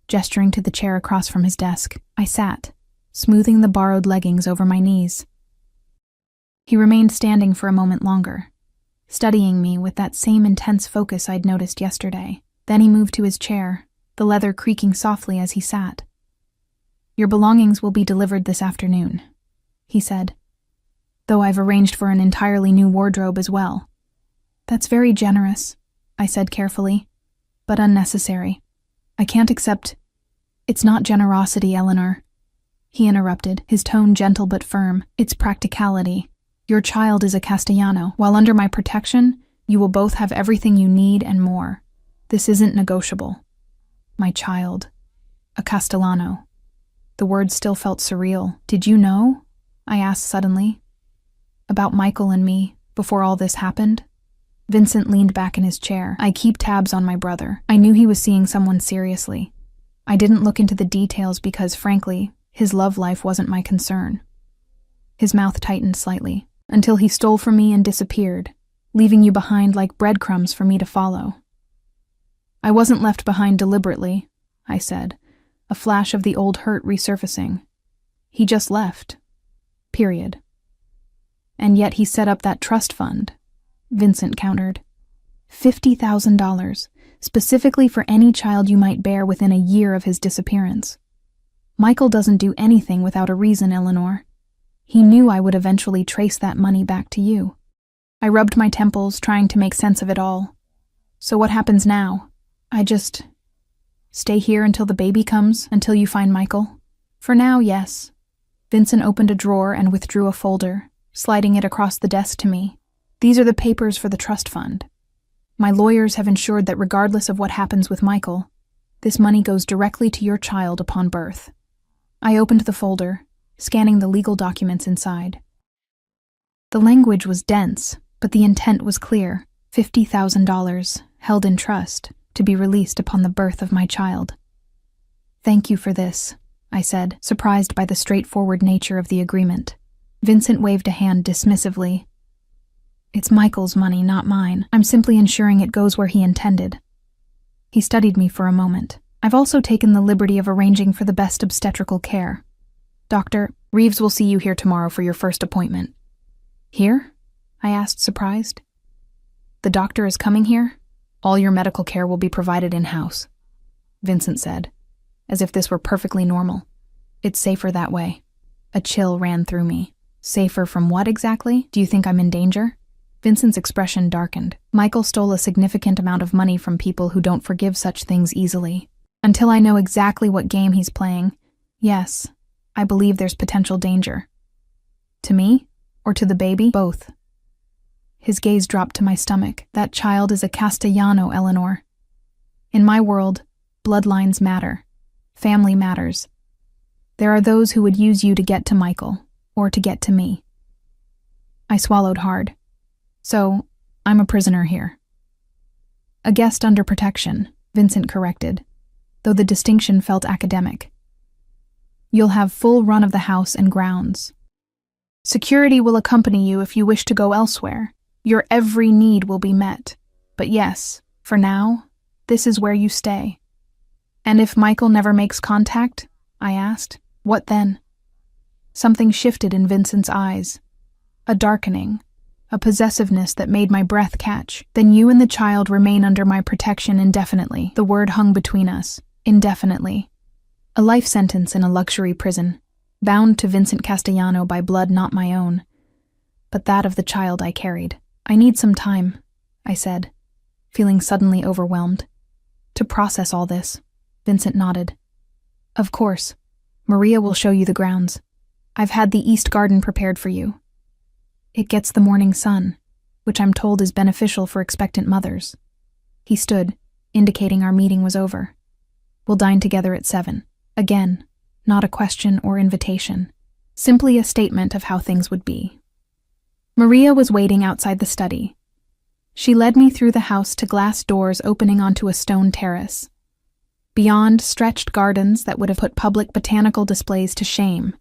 gesturing to the chair across from his desk. I sat, smoothing the borrowed leggings over my knees. He remained standing for a moment longer, studying me with that same intense focus I'd noticed yesterday. Then he moved to his chair, the leather creaking softly as he sat. Your belongings will be delivered this afternoon, he said, though I've arranged for an entirely new wardrobe as well. That's very generous, I said carefully, but unnecessary. I can't accept. It's not generosity, Eleanor, he interrupted, his tone gentle but firm. It's practicality. Your child is a Castellano. While under my protection, you will both have everything you need and more. This isn't negotiable. My child. A Castellano. The words still felt surreal. Did you know? I asked suddenly. About Michael and me, before all this happened? Vincent leaned back in his chair. I keep tabs on my brother. I knew he was seeing someone seriously. I didn't look into the details because, frankly, his love life wasn't my concern. His mouth tightened slightly, until he stole from me and disappeared, leaving you behind like breadcrumbs for me to follow. I wasn't left behind deliberately, I said, a flash of the old hurt resurfacing. He just left. Period. And yet he set up that trust fund, Vincent countered. $50,000, specifically for any child you might bear within a year of his disappearance. Michael doesn't do anything without a reason, Eleanor. He knew I would eventually trace that money back to you. I rubbed my temples, trying to make sense of it all. So what happens now? I just stay here until the baby comes, until you find Michael? For now, yes. Vincent opened a drawer and withdrew a folder, sliding it across the desk to me. These are the papers for the trust fund. My lawyers have ensured that regardless of what happens with Michael, this money goes directly to your child upon birth. I opened the folder, scanning the legal documents inside. The language was dense, but the intent was clear. $50,000, held in trust, to be released upon the birth of my child. Thank you for this, I said, surprised by the straightforward nature of the agreement. Vincent waved a hand dismissively. It's Michael's money, not mine. I'm simply ensuring it goes where he intended. He studied me for a moment. I've also taken the liberty of arranging for the best obstetrical care. Doctor, Reeves will see you here tomorrow for your first appointment. Here? I asked, surprised. The doctor is coming here? All your medical care will be provided in-house, Vincent said, as if this were perfectly normal. It's safer that way. A chill ran through me. Safer from what exactly? Do you think I'm in danger? Vincent's expression darkened. Michael stole a significant amount of money from people who don't forgive such things easily. Until I know exactly what game he's playing, yes, I believe there's potential danger. To me? Or to the baby? Both. His gaze dropped to my stomach. That child is a Castellano, Eleanor. In my world, bloodlines matter. Family matters. There are those who would use you to get to Michael, or to get to me. I swallowed hard. So, I'm a prisoner here. A guest under protection, Vincent corrected, though the distinction felt academic. You'll have full run of the house and grounds. Security will accompany you if you wish to go elsewhere. Your every need will be met. But yes, for now, this is where you stay. And if Michael never makes contact? I asked. What then? Something shifted in Vincent's eyes. A darkening, a possessiveness that made my breath catch. Then you and the child remain under my protection indefinitely. The word hung between us. Indefinitely. A life sentence in a luxury prison, bound to Vincent Castellano by blood not my own, but that of the child I carried. I need some time, I said, feeling suddenly overwhelmed. To process all this. Vincent nodded. Of course. Maria will show you the grounds. I've had the east garden prepared for you. It gets the morning sun, which I'm told is beneficial for expectant mothers. He stood, indicating our meeting was over. We'll dine together at 7. Again, not a question or invitation, simply a statement of how things would be. Maria was waiting outside the study. She led me through the house to glass doors opening onto a stone terrace. Beyond stretched gardens that would have put public botanical displays to shame.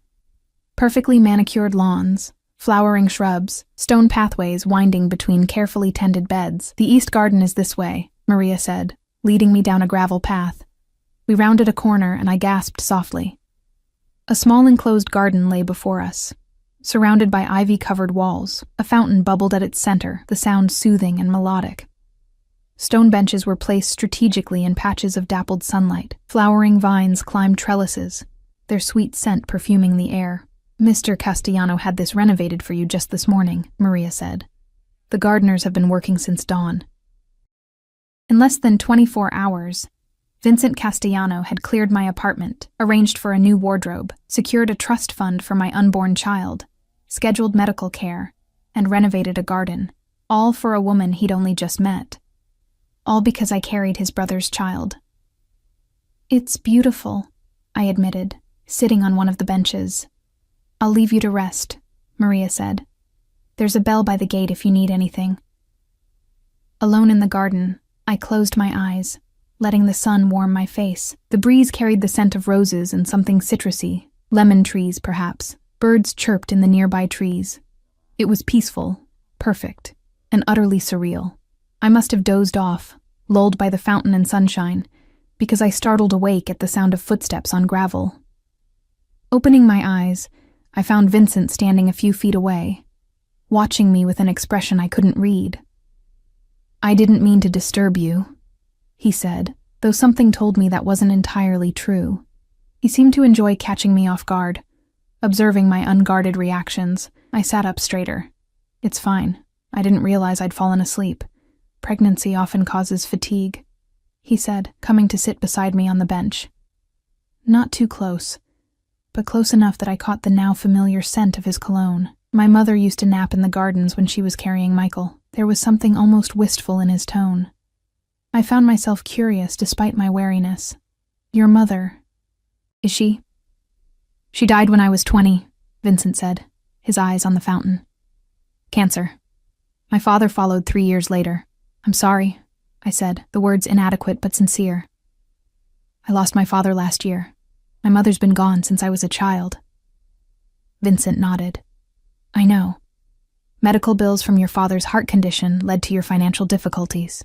Perfectly manicured lawns, flowering shrubs, stone pathways winding between carefully tended beds. The east garden is this way, Maria said, leading me down a gravel path. We rounded a corner and I gasped softly. A small enclosed garden lay before us, surrounded by ivy-covered walls. A fountain bubbled at its center, the sound soothing and melodic. Stone benches were placed strategically in patches of dappled sunlight. Flowering vines climbed trellises, their sweet scent perfuming the air. Mr. Castellano had this renovated for you just this morning, Maria said. The gardeners have been working since dawn. In less than 24 hours, Vincent Castellano had cleared my apartment, arranged for a new wardrobe, secured a trust fund for my unborn child, scheduled medical care, and renovated a garden, all for a woman he'd only just met. All because I carried his brother's child. It's beautiful, I admitted, sitting on one of the benches. I'll leave you to rest, Maria said. There's a bell by the gate if you need anything. Alone in the garden, I closed my eyes, letting the sun warm my face. The breeze carried the scent of roses and something citrusy, lemon trees perhaps. Birds chirped in the nearby trees. It was peaceful, perfect, and utterly surreal. I must have dozed off, lulled by the fountain and sunshine, because I startled awake at the sound of footsteps on gravel. Opening my eyes, I found Vincent standing a few feet away, watching me with an expression I couldn't read. I didn't mean to disturb you, he said, though something told me that wasn't entirely true. He seemed to enjoy catching me off guard, observing my unguarded reactions. I sat up straighter. It's fine. I didn't realize I'd fallen asleep. Pregnancy often causes fatigue, he said, coming to sit beside me on the bench. Not too close, but close enough that I caught the now familiar scent of his cologne. My mother used to nap in the gardens when she was carrying Michael. There was something almost wistful in his tone. I found myself curious despite my wariness. Your mother, is she? She died when I was 20, Vincent said, his eyes on the fountain. Cancer. My father followed 3 years later. I'm sorry, I said, the words inadequate but sincere. I lost my father last year. My mother's been gone since I was a child. Vincent nodded. I know. Medical bills from your father's heart condition led to your financial difficulties.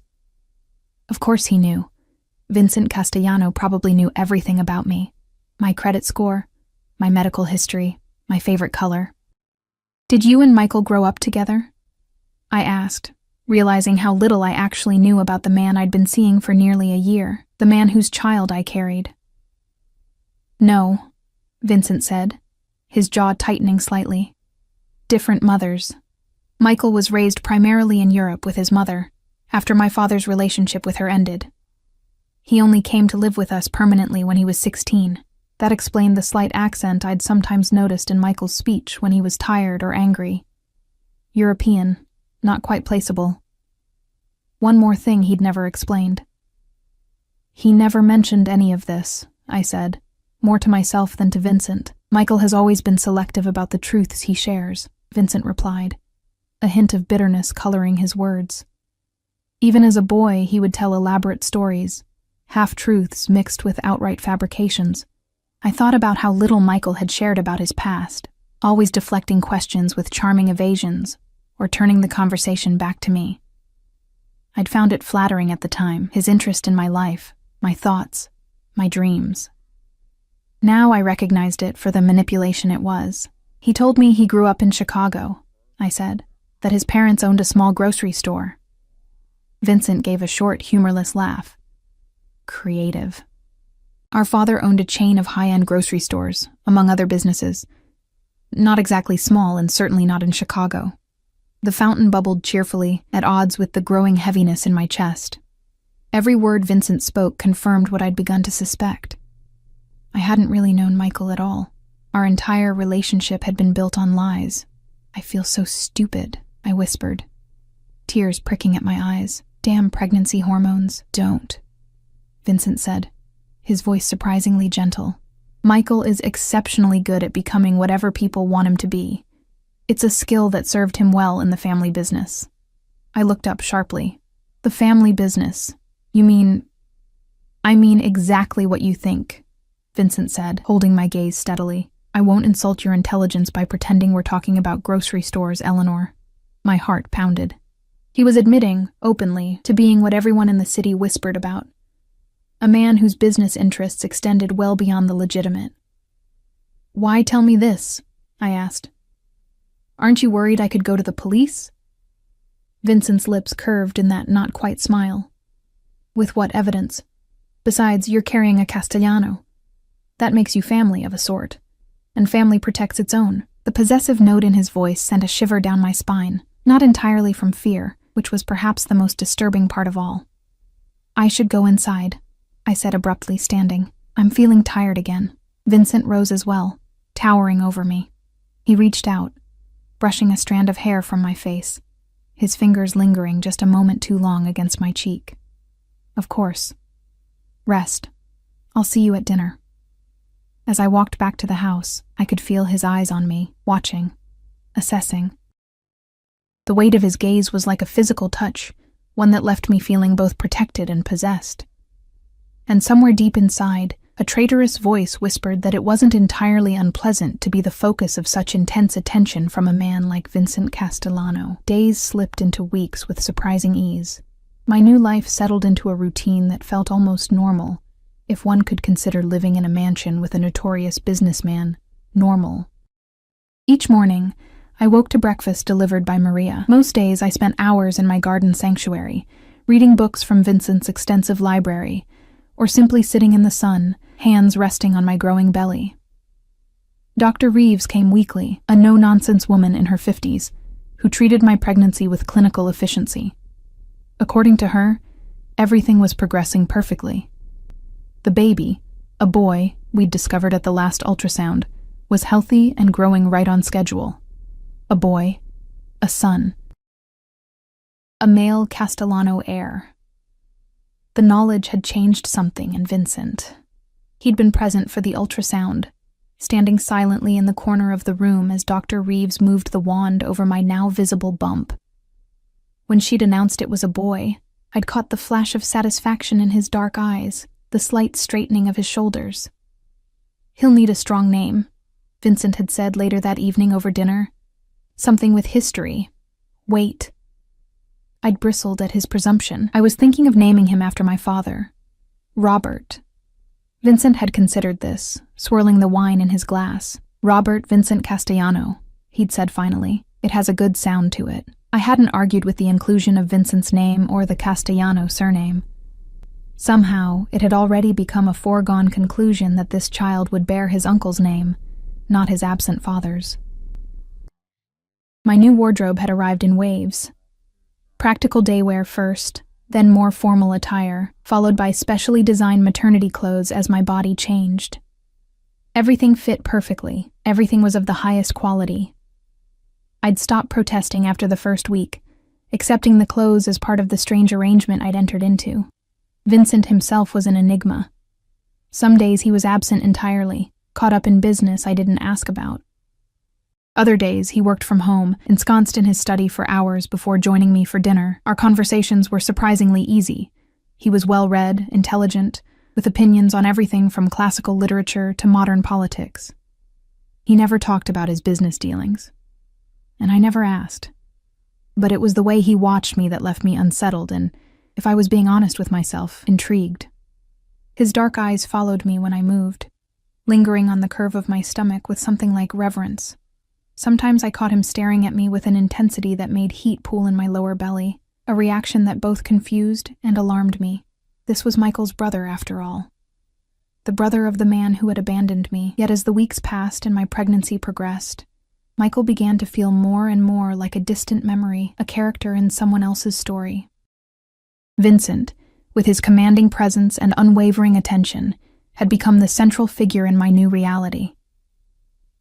Of course he knew. Vincent Castellano probably knew everything about me. My credit score, my medical history, my favorite color. Did you and Michael grow up together? I asked, realizing how little I actually knew about the man I'd been seeing for nearly a year, the man whose child I carried. No, Vincent said, his jaw tightening slightly. Different mothers. Michael was raised primarily in Europe with his mother, after my father's relationship with her ended. He only came to live with us permanently when he was 16. That explained the slight accent I'd sometimes noticed in Michael's speech when he was tired or angry. European, not quite placeable. One more thing he'd never explained. He never mentioned any of this, I said, more to myself than to Vincent. Michael has always been selective about the truths he shares, Vincent replied, a hint of bitterness coloring his words. Even as a boy, he would tell elaborate stories, half-truths mixed with outright fabrications. I thought about how little Michael had shared about his past, always deflecting questions with charming evasions, or turning the conversation back to me. I'd found it flattering at the time, his interest in my life, my thoughts, my dreams. Now I recognized it for the manipulation it was. He told me he grew up in Chicago, I said, that his parents owned a small grocery store. Vincent gave a short, humorless laugh. Creative. Our father owned a chain of high-end grocery stores, among other businesses. Not exactly small and certainly not in Chicago. The fountain bubbled cheerfully, at odds with the growing heaviness in my chest. Every word Vincent spoke confirmed what I'd begun to suspect. I hadn't really known Michael at all. Our entire relationship had been built on lies. I feel so stupid, I whispered, tears pricking at my eyes. Damn pregnancy hormones. Don't, Vincent said, his voice surprisingly gentle. Michael is exceptionally good at becoming whatever people want him to be. It's a skill that served him well in the family business. I looked up sharply. The family business? You mean... I mean exactly what you think, Vincent said, holding my gaze steadily. I won't insult your intelligence by pretending we're talking about grocery stores, Eleanor. My heart pounded. He was admitting, openly, to being what everyone in the city whispered about. A man whose business interests extended well beyond the legitimate. Why tell me this? I asked. Aren't you worried I could go to the police? Vincent's lips curved in that not-quite smile. With what evidence? Besides, you're carrying a Castellano. That makes you family of a sort. And family protects its own. The possessive note in his voice sent a shiver down my spine, not entirely from fear, which was perhaps the most disturbing part of all. I should go inside, I said abruptly, standing. I'm feeling tired again. Vincent rose as well, towering over me. He reached out, brushing a strand of hair from my face, his fingers lingering just a moment too long against my cheek. Of course. Rest. I'll see you at dinner. As I walked back to the house, I could feel his eyes on me, watching, assessing. The weight of his gaze was like a physical touch, one that left me feeling both protected and possessed. And somewhere deep inside, a traitorous voice whispered that it wasn't entirely unpleasant to be the focus of such intense attention from a man like Vincent Castellano. Days slipped into weeks with surprising ease. My new life settled into a routine that felt almost normal, if one could consider living in a mansion with a notorious businessman normal. Each morning, I woke to breakfast delivered by Maria. Most days I spent hours in my garden sanctuary, reading books from Vincent's extensive library, or simply sitting in the sun, hands resting on my growing belly. Dr. Reeves came weekly, a no-nonsense woman in her 50s, who treated my pregnancy with clinical efficiency. According to her, everything was progressing perfectly. The baby, a boy we'd discovered at the last ultrasound, was healthy and growing right on schedule. A boy, a son. A male Castellano heir. The knowledge had changed something in Vincent. He'd been present for the ultrasound, standing silently in the corner of the room as Dr. Reeves moved the wand over my now visible bump. When she'd announced it was a boy, I'd caught the flash of satisfaction in his dark eyes, the slight straightening of his shoulders. He'll need a strong name, Vincent had said later that evening over dinner. Something with history, weight. I'd bristled at his presumption. I was thinking of naming him after my father, Robert. Vincent had considered this, swirling the wine in his glass. Robert Vincent Castellano, he'd said finally. It has a good sound to it. I hadn't argued with the inclusion of Vincent's name or the Castellano surname. Somehow, it had already become a foregone conclusion that this child would bear his uncle's name, not his absent father's. My new wardrobe had arrived in waves. Practical daywear first, then more formal attire, followed by specially designed maternity clothes as my body changed. Everything fit perfectly. Everything was of the highest quality. I'd stopped protesting after the first week, accepting the close as part of the strange arrangement I'd entered into. Vincent himself was an enigma. Some days he was absent entirely, caught up in business I didn't ask about. Other days he worked from home, ensconced in his study for hours before joining me for dinner. Our conversations were surprisingly easy. He was well-read, intelligent, with opinions on everything from classical literature to modern politics. He never talked about his business dealings, and I never asked. But it was the way he watched me that left me unsettled and, if I was being honest with myself, intrigued. His dark eyes followed me when I moved, lingering on the curve of my stomach with something like reverence. Sometimes I caught him staring at me with an intensity that made heat pool in my lower belly, a reaction that both confused and alarmed me. This was Michael's brother, after all. The brother of the man who had abandoned me. Yet as the weeks passed and my pregnancy progressed, Michael began to feel more and more like a distant memory, a character in someone else's story. Vincent, with his commanding presence and unwavering attention, had become the central figure in my new reality.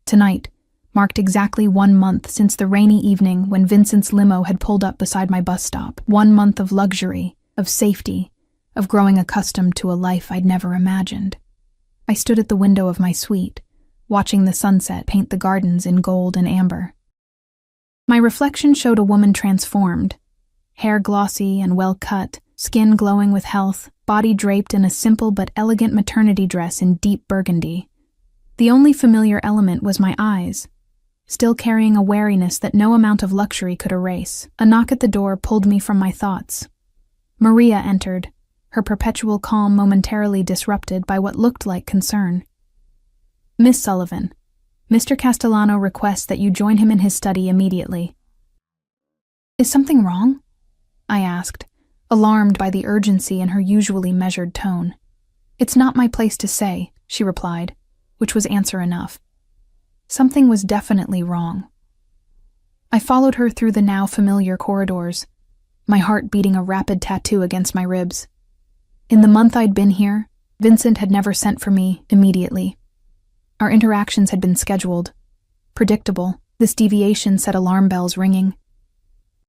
Tonight marked exactly 1 month since the rainy evening when Vincent's limo had pulled up beside my bus stop. 1 month of luxury, of safety, of growing accustomed to a life I'd never imagined. I stood at the window of my suite, watching the sunset paint the gardens in gold and amber. My reflection showed a woman transformed, hair glossy and well-cut, skin glowing with health, body draped in a simple but elegant maternity dress in deep burgundy. The only familiar element was my eyes, still carrying a wariness that no amount of luxury could erase. A knock at the door pulled me from my thoughts. Maria entered, her perpetual calm momentarily disrupted by what looked like concern. "Miss Sullivan, Mr. Castellano requests that you join him in his study immediately." "Is something wrong?" I asked, alarmed by the urgency in her usually measured tone. "It's not my place to say," she replied, which was answer enough. Something was definitely wrong. I followed her through the now familiar corridors, my heart beating a rapid tattoo against my ribs. In the month I'd been here, Vincent had never sent for me immediately. Our interactions had been scheduled, predictable. This deviation set alarm bells ringing.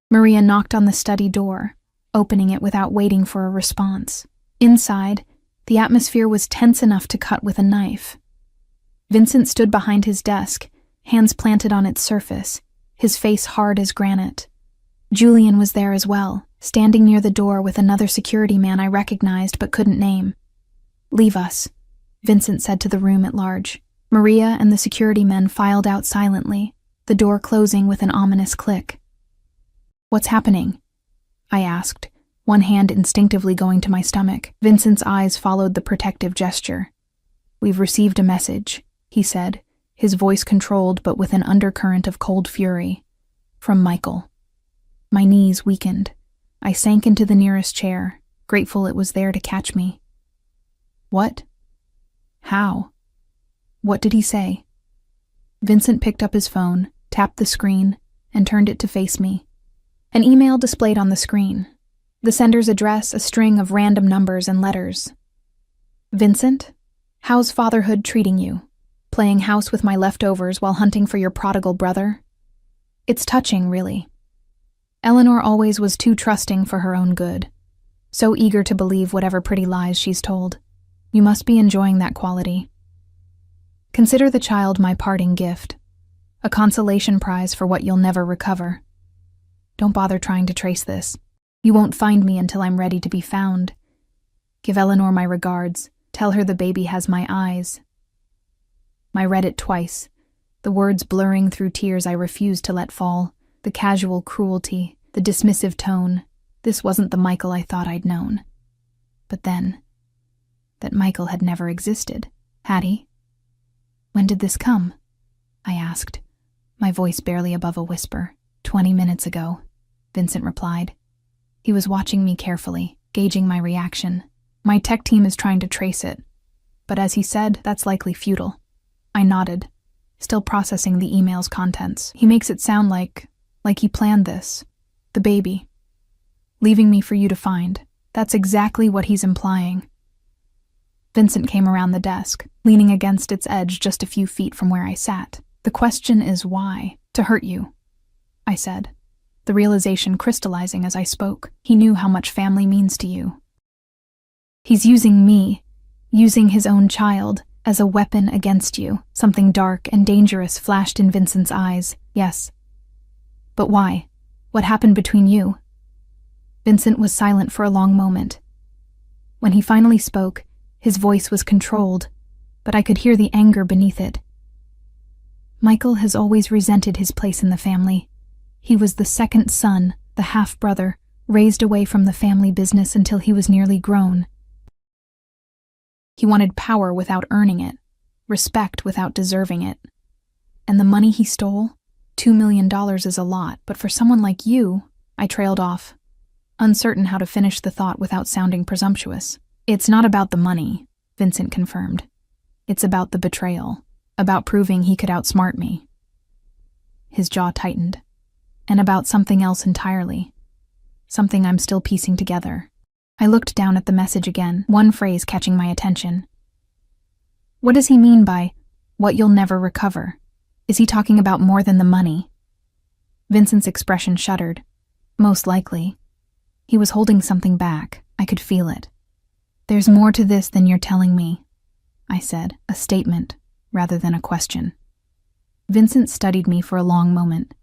Maria knocked on the study door, opening it without waiting for a response. Inside, the atmosphere was tense enough to cut with a knife. Vincent stood behind his desk, hands planted on its surface, his face hard as granite. Julian was there as well, standing near the door with another security man I recognized but couldn't name. "Leave us," Vincent said to the room at large. Maria and the security men filed out silently, the door closing with an ominous click. "What's happening?" I asked, one hand instinctively going to my stomach. Vincent's eyes followed the protective gesture. "We've received a message," he said, his voice controlled but with an undercurrent of cold fury. "From Michael." My knees weakened. I sank into the nearest chair, grateful it was there to catch me. "What? How? What did he say?" Vincent picked up his phone, tapped the screen, and turned it to face me. An email displayed on the screen. The sender's address, a string of random numbers and letters. "Vincent, how's fatherhood treating you? Playing house with my leftovers while hunting for your prodigal brother? It's touching, really. Eleanor always was too trusting for her own good. So eager to believe whatever pretty lies she's told. You must be enjoying that quality. Consider the child my parting gift. A consolation prize for what you'll never recover. Don't bother trying to trace this. You won't find me until I'm ready to be found. Give Eleanor my regards. Tell her the baby has my eyes." I read it twice, the words blurring through tears I refused to let fall, the casual cruelty, the dismissive tone. This wasn't the Michael I thought I'd known. But then, that Michael had never existed, had he? "When did this come?" I asked, my voice barely above a whisper. 20 minutes ago, Vincent replied. He was watching me carefully, gauging my reaction. "My tech team is trying to trace it, but as he said, that's likely futile." I nodded, still processing the email's contents. "He makes it sound like he planned this. The baby. Leaving me for you to find. That's exactly what he's implying." Vincent came around the desk, leaning against its edge just a few feet from where I sat. "The question is why? To hurt you. I said, the realization crystallizing as I spoke. He knew how much family means to you. He's using me, using his own child, as a weapon against you. Something dark and dangerous flashed in Vincent's eyes. Yes. But why? What happened between you? Vincent was silent for a long moment. When he finally spoke, his voice was controlled, but I could hear the anger beneath it. Michael has always resented his place in the family. He was the second son, the half-brother, raised away from the family business until he was nearly grown. He wanted power without earning it, respect without deserving it. And the money he stole? $2 million is a lot, but for someone like you, I trailed off, uncertain how to finish the thought without sounding presumptuous. It's not about the money, Vincent confirmed. It's about the betrayal, about proving he could outsmart me. His jaw tightened. And about something else entirely. Something I'm still piecing together. I looked down at the message again, one phrase catching my attention. What does he mean by, what you'll never recover? Is he talking about more than the money? Vincent's expression shuddered. Most likely. He was holding something back. I could feel it. There's more to this than you're telling me, I said, a statement rather than a question. Vincent studied me for a long moment,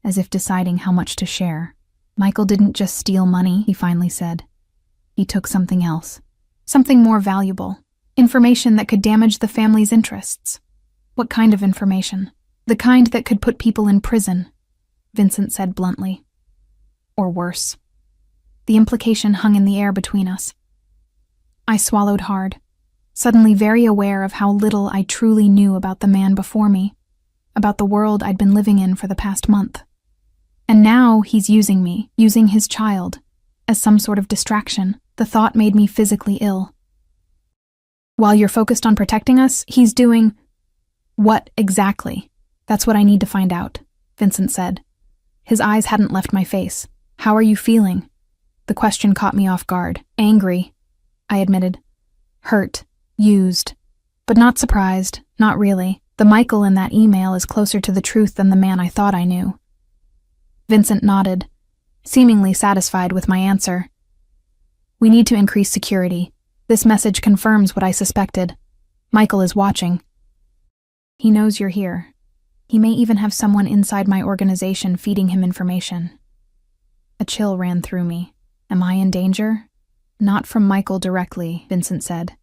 as if deciding how much to share. Michael didn't just steal money, he finally said. He took something else. Something more valuable. Information that could damage the family's interests. What kind of information? The kind that could put people in prison, Vincent said bluntly. Or worse. The implication hung in the air between us. I swallowed hard, suddenly very aware of how little I truly knew about the man before me, about the world I'd been living in for the past month. And now he's using me, using his child, as some sort of distraction. The thought made me physically ill. While you're focused on protecting us, he's doing... What exactly? That's what I need to find out, Vincent said. His eyes hadn't left my face. How are you feeling? The question caught me off guard. Angry, I admitted. Hurt, used, but not surprised, not really. The Michael in that email is closer to the truth than the man I thought I knew. Vincent nodded, seemingly satisfied with my answer. We need to increase security. This message confirms what I suspected. Michael is watching. He knows you're here. He may even have someone inside my organization feeding him information. A chill ran through me. Am I in danger? Not from Michael directly, Vincent said.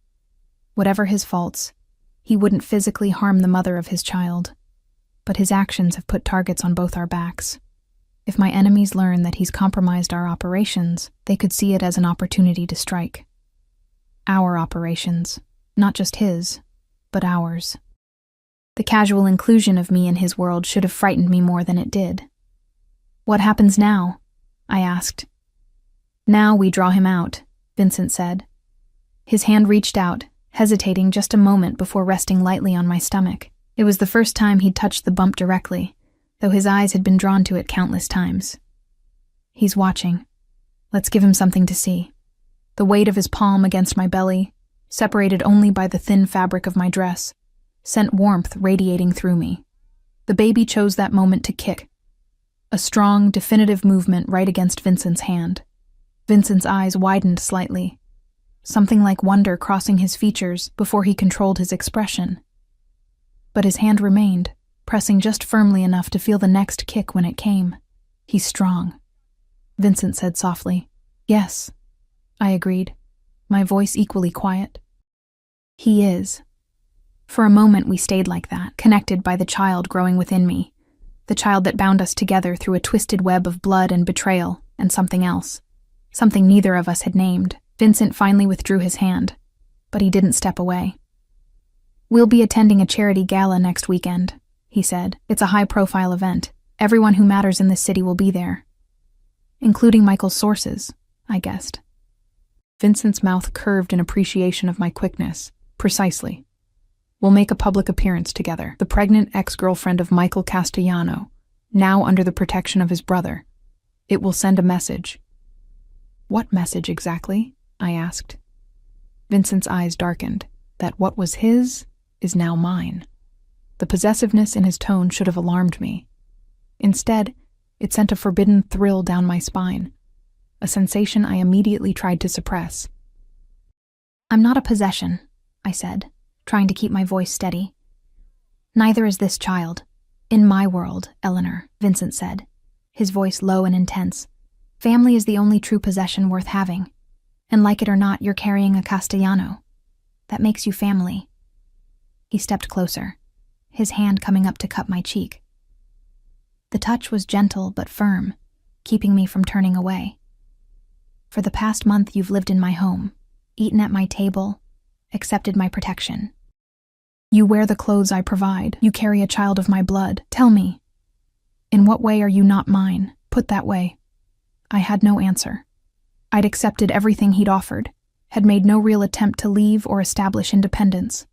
Whatever his faults, he wouldn't physically harm the mother of his child. But his actions have put targets on both our backs. If my enemies learn that he's compromised our operations, they could see it as an opportunity to strike. Our operations, not just his, but ours. The casual inclusion of me in his world should have frightened me more than it did. What happens now? I asked. Now we draw him out, Vincent said. His hand reached out, hesitating just a moment before resting lightly on my stomach. It was the first time he'd touched the bump directly, though his eyes had been drawn to it countless times. He's watching. Let's give him something to see. The weight of his palm against my belly, separated only by the thin fabric of my dress, sent warmth radiating through me. The baby chose that moment to kick. A strong, definitive movement right against Vincent's hand. Vincent's eyes widened slightly, something like wonder crossing his features before he controlled his expression. But his hand remained, pressing just firmly enough to feel the next kick when it came. He's strong, Vincent said softly. Yes, I agreed, my voice equally quiet. He is. For a moment we stayed like that, connected by the child growing within me, the child that bound us together through a twisted web of blood and betrayal and something else, something neither of us had named. Vincent finally withdrew his hand, but he didn't step away. We'll be attending a charity gala next weekend, he said. It's a high-profile event. Everyone who matters in this city will be there. Including Michael's sources, I guessed. Vincent's mouth curved in appreciation of my quickness. Precisely. We'll make a public appearance together. The pregnant ex-girlfriend of Michael Castellano, now under the protection of his brother. It will send a message. What message exactly? I asked. Vincent's eyes darkened. That what was his is now mine. The possessiveness in his tone should have alarmed me. Instead, It sent a forbidden thrill down my spine, a sensation I immediately tried to suppress. "I'm not a possession," I said, trying to keep my voice steady. "Neither is this child. In my world, Eleanor," Vincent said, his voice low and intense. "Family is the only true possession worth having. And like it or not, you're carrying a Castellano. That makes you family." He stepped closer, his hand coming up to cup my cheek. The touch was gentle but firm, keeping me from turning away. "For the past month you've lived in my home, eaten at my table, accepted my protection. You wear the clothes I provide. You carry a child of my blood. Tell me, in what way are you not mine? Put that way." I had no answer. I'd accepted everything he'd offered, had made no real attempt to leave or establish independence.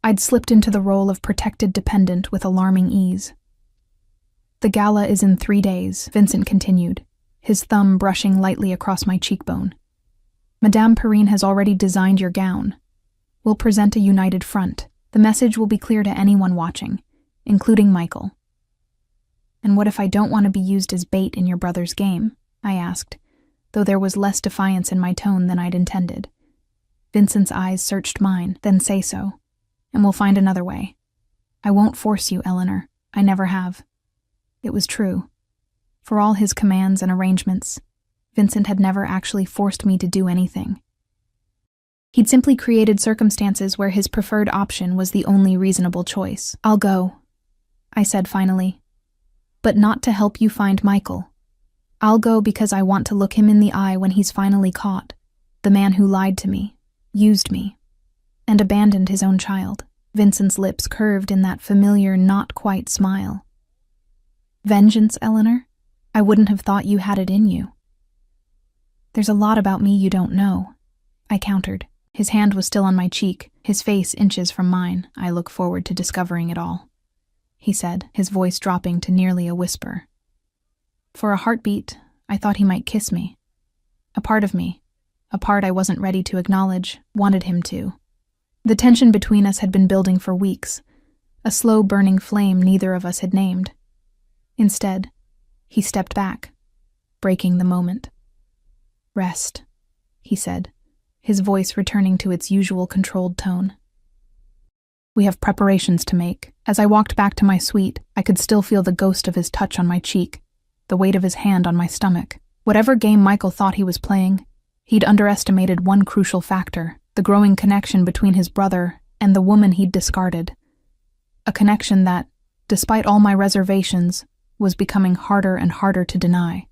I'd slipped into the role of protected dependent with alarming ease. "The gala is in 3 days," Vincent continued, his thumb brushing lightly across my cheekbone. "Madame Perrine has already designed your gown. We'll present a united front. The message will be clear to anyone watching, including Michael." "And what if I don't want to be used as bait in your brother's game?" I asked, though there was less defiance in my tone than I'd intended. Vincent's eyes searched mine. "Then say so, and we'll find another way. I won't force you, Eleanor. I never have." It was true. For all his commands and arrangements, Vincent had never actually forced me to do anything. He'd simply created circumstances where his preferred option was the only reasonable choice. "I'll go," I said finally. "But not to help you find Michael. I'll go because I want to look him in the eye when he's finally caught. The man who lied to me, used me, and abandoned his own child." Vincent's lips curved in that familiar, not-quite smile. "Vengeance, Eleanor? I wouldn't have thought you had it in you." "There's a lot about me you don't know," I countered. His hand was still on my cheek, his face inches from mine. "I look forward to discovering it all," he said, his voice dropping to nearly a whisper. For a heartbeat, I thought he might kiss me. A part of me, a part I wasn't ready to acknowledge, wanted him to. The tension between us had been building for weeks, a slow burning flame neither of us had named. Instead, he stepped back, breaking the moment. "Rest," he said, his voice returning to its usual controlled tone. "We have preparations to make." As I walked back to my suite, I could still feel the ghost of his touch on my cheek, the weight of his hand on my stomach. Whatever game Michael thought he was playing, he'd underestimated one crucial factor: the growing connection between his brother and the woman he'd discarded. A connection that, despite all my reservations, was becoming harder and harder to deny.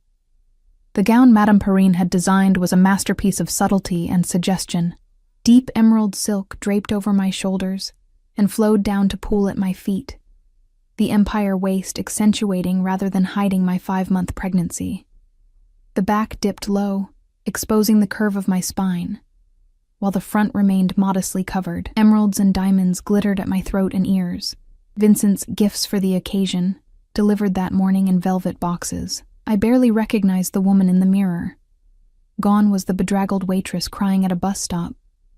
The gown Madame Perrine had designed was a masterpiece of subtlety and suggestion. Deep emerald silk draped over my shoulders and flowed down to pool at my feet, the empire waist accentuating rather than hiding my 5-month pregnancy. The back dipped low, exposing the curve of my spine, while the front remained modestly covered. Emeralds and diamonds glittered at my throat and ears. Vincent's gifts for the occasion, delivered that morning in velvet boxes. I barely recognized the woman in the mirror. Gone was the bedraggled waitress crying at a bus stop.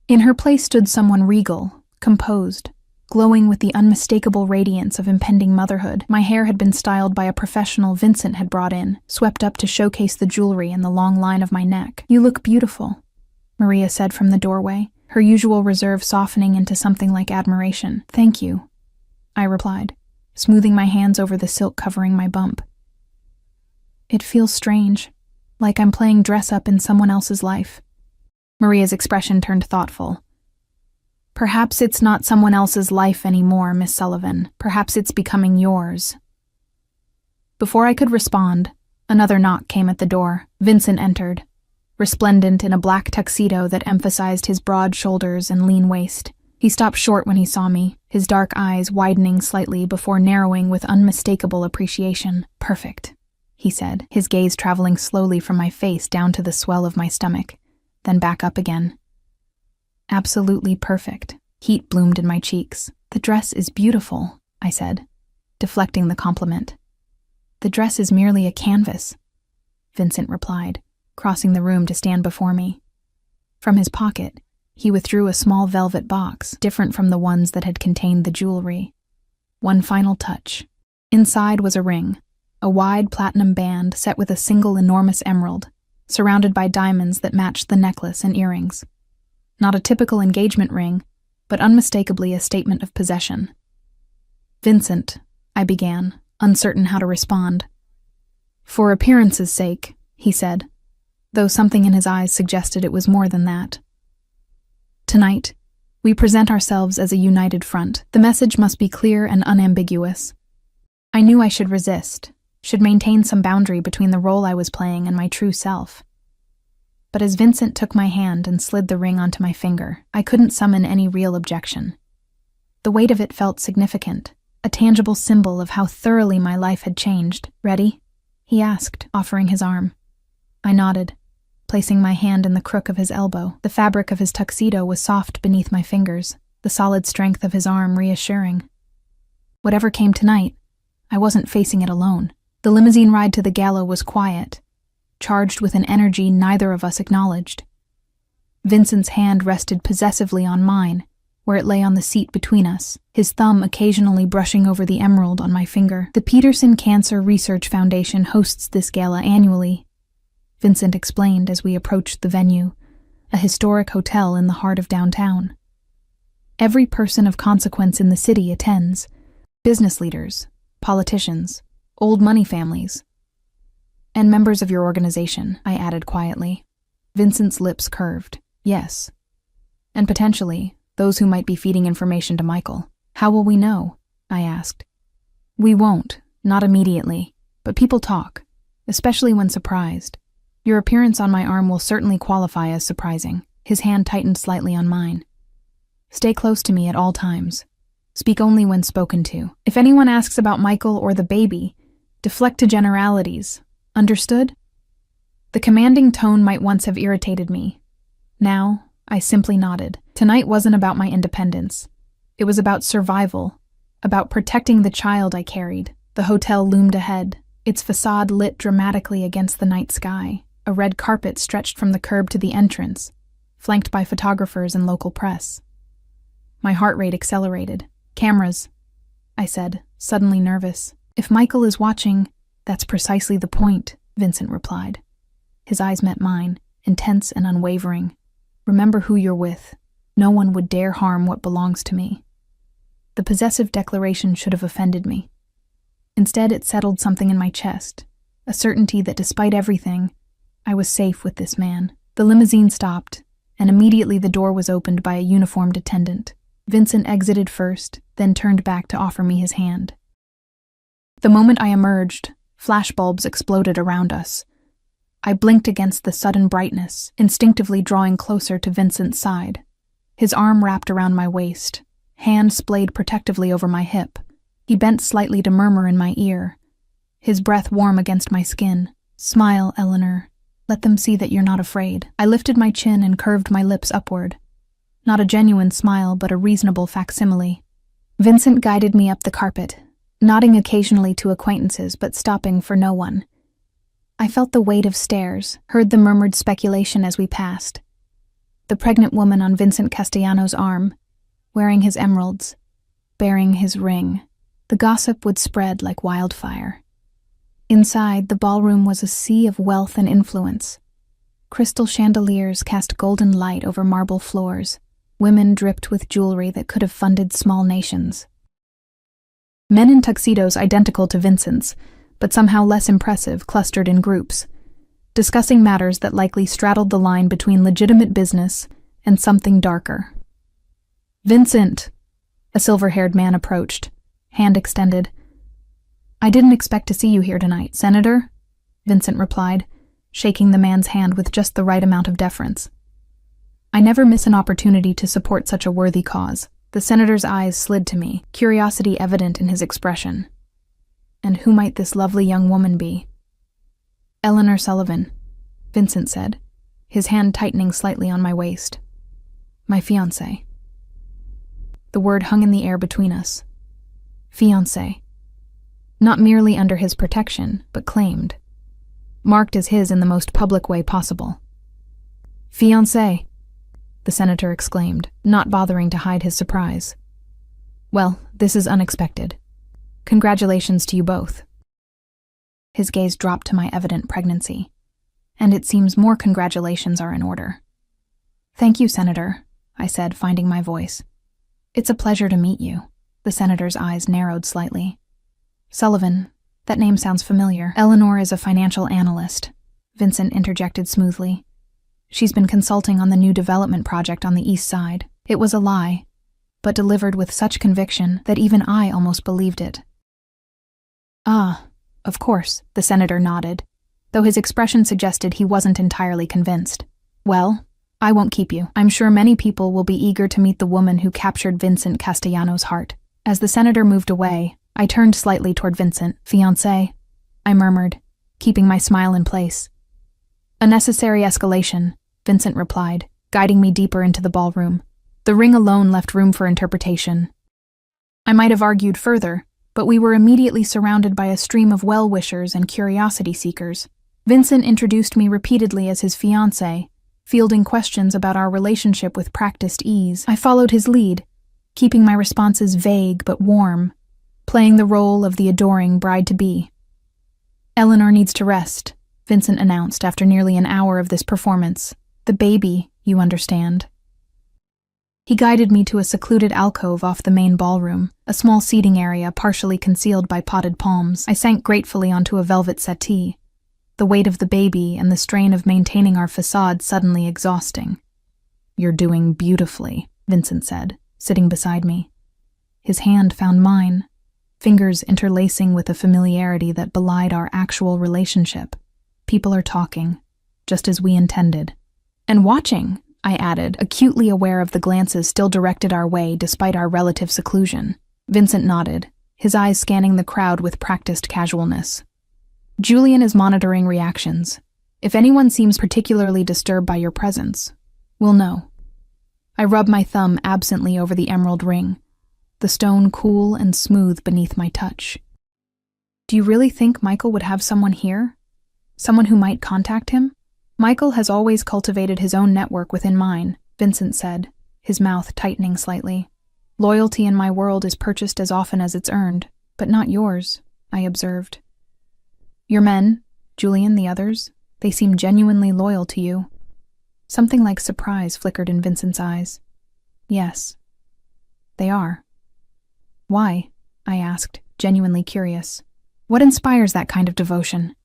In her place stood someone regal, composed, glowing with the unmistakable radiance of impending motherhood. My hair had been styled by a professional Vincent had brought in, swept up to showcase the jewelry and the long line of my neck. "You look beautiful," Maria said from the doorway, her usual reserve softening into something like admiration. "Thank you," I replied, smoothing my hands over the silk covering my bump. "It feels strange, like I'm playing dress-up in someone else's life." Maria's expression turned thoughtful. "Perhaps it's not someone else's life anymore, Miss Sullivan. Perhaps it's becoming yours." Before I could respond, another knock came at the door. Vincent entered, resplendent in a black tuxedo that emphasized his broad shoulders and lean waist. He stopped short when he saw me, his dark eyes widening slightly before narrowing with unmistakable appreciation. "Perfect," he said, his gaze traveling slowly from my face down to the swell of my stomach, then back up again. "Absolutely perfect." Heat bloomed in my cheeks. "The dress is beautiful," I said, deflecting the compliment. "The dress is merely a canvas," Vincent replied, crossing the room to stand before me. From his pocket, he withdrew a small velvet box, different from the ones that had contained the jewelry. One final touch. Inside was a ring, a wide platinum band set with a single enormous emerald, surrounded by diamonds that matched the necklace and earrings. Not a typical engagement ring, but unmistakably a statement of possession. "Vincent," I began, uncertain how to respond. "For appearance's sake," he said, though something in his eyes suggested it was more than that. "Tonight, we present ourselves as a united front. The message must be clear and unambiguous." I knew I should resist, should maintain some boundary between the role I was playing and my true self. But as Vincent took my hand and slid the ring onto my finger, I couldn't summon any real objection. The weight of it felt significant, a tangible symbol of how thoroughly my life had changed. "Ready?" he asked, offering his arm. I nodded, placing my hand in the crook of his elbow. The fabric of his tuxedo was soft beneath my fingers, the solid strength of his arm reassuring. Whatever came tonight, I wasn't facing it alone. The limousine ride to the gala was quiet, charged with an energy neither of us acknowledged. Vincent's hand rested possessively on mine, where it lay on the seat between us, his thumb occasionally brushing over the emerald on my finger. "The Peterson Cancer Research Foundation hosts this gala annually," Vincent explained as we approached the venue, a historic hotel in the heart of downtown. "Every person of consequence in the city attends. Business leaders, politicians, old money families, and members of your organization," I added quietly. Vincent's lips curved. "Yes. And potentially, those who might be feeding information to Michael." "How will we know?" I asked. "We won't, not immediately, but people talk, especially when surprised. Your appearance on my arm will certainly qualify as surprising." His hand tightened slightly on mine. "Stay close to me at all times. Speak only when spoken to. If anyone asks about Michael or the baby, deflect to generalities. Understood?" The commanding tone might once have irritated me. Now, I simply nodded. Tonight wasn't about my independence. It was about survival, about protecting the child I carried. The hotel loomed ahead, its facade lit dramatically against the night sky. A red carpet stretched from the curb to the entrance, flanked by photographers and local press. My heart rate accelerated. "Cameras," I said, suddenly nervous. "If Michael is watching, that's precisely the point," Vincent replied. His eyes met mine, intense and unwavering. "Remember who you're with. No one would dare harm what belongs to me." The possessive declaration should have offended me. Instead, it settled something in my chest, a certainty that despite everything, I was safe with this man. The limousine stopped, and immediately the door was opened by a uniformed attendant. Vincent exited first, then turned back to offer me his hand. The moment I emerged, flashbulbs exploded around us. I blinked against the sudden brightness, instinctively drawing closer to Vincent's side. His arm wrapped around my waist, hand splayed protectively over my hip. He bent slightly to murmur in my ear, his breath warm against my skin. "Smile, Eleanor. Let them see that you're not afraid." I lifted my chin and curved my lips upward. Not a genuine smile, but a reasonable facsimile. Vincent guided me up the carpet, nodding occasionally to acquaintances but stopping for no one. I felt the weight of stares, heard the murmured speculation as we passed. The pregnant woman on Vincent Castellano's arm, wearing his emeralds, bearing his ring. The gossip would spread like wildfire. Inside, the ballroom was a sea of wealth and influence. Crystal chandeliers cast golden light over marble floors. Women dripped with jewelry that could have funded small nations. Men in tuxedos identical to Vincent's, but somehow less impressive, clustered in groups, discussing matters that likely straddled the line between legitimate business and something darker. "Vincent!" A silver-haired man approached, hand extended. "I didn't expect to see you here tonight, Senator," Vincent replied, shaking the man's hand with just the right amount of deference. "I never miss an opportunity to support such a worthy cause." The senator's eyes slid to me, curiosity evident in his expression. "And who might this lovely young woman be?" "Eleanor Sullivan," Vincent said, his hand tightening slightly on my waist. "My fiancé." The word hung in the air between us. Fiancé. Not merely under his protection, but claimed. Marked as his in the most public way possible. "Fiancé," the senator exclaimed, not bothering to hide his surprise. "Well, this is unexpected. Congratulations to you both." His gaze dropped to my evident pregnancy. And it seems more congratulations are in order. Thank you, Senator, I said, finding my voice. It's a pleasure to meet you. The senator's eyes narrowed slightly. Sullivan, that name sounds familiar. Eleanor is a financial analyst, Vincent interjected smoothly. She's been consulting on the new development project on the east side. It was a lie, but delivered with such conviction that even I almost believed it. Ah, of course, the senator nodded, though his expression suggested he wasn't entirely convinced. Well, I won't keep you. I'm sure many people will be eager to meet the woman who captured Vincent Castellano's heart. As the senator moved away, I turned slightly toward Vincent. Fiancé, I murmured, keeping my smile in place. A necessary escalation, Vincent replied, guiding me deeper into the ballroom. The ring alone left room for interpretation. I might have argued further, but we were immediately surrounded by a stream of well-wishers and curiosity seekers. Vincent introduced me repeatedly as his fiancé, fielding questions about our relationship with practiced ease. I followed his lead, keeping my responses vague but warm, playing the role of the adoring bride-to-be. Eleanor needs to rest, Vincent announced after nearly an hour of this performance. The baby, you understand. He guided me to a secluded alcove off the main ballroom, a small seating area partially concealed by potted palms. I sank gratefully onto a velvet settee, the weight of the baby and the strain of maintaining our facade suddenly exhausting. You're doing beautifully, Vincent said, sitting beside me. His hand found mine, fingers interlacing with a familiarity that belied our actual relationship. People are talking, just as we intended. And watching, I added, acutely aware of the glances still directed our way despite our relative seclusion. Vincent nodded, his eyes scanning the crowd with practiced casualness. Julian is monitoring reactions. If anyone seems particularly disturbed by your presence, we'll know. I rubbed my thumb absently over the emerald ring, the stone cool and smooth beneath my touch. Do you really think Michael would have someone here? Someone who might contact him? Michael has always cultivated his own network within mine, Vincent said, his mouth tightening slightly. Loyalty in my world is purchased as often as it's earned, but not yours, I observed. Your men, Julian, the others, they seem genuinely loyal to you. Something like surprise flickered in Vincent's eyes. Yes, they are. Why? I asked, genuinely curious. What inspires that kind of devotion?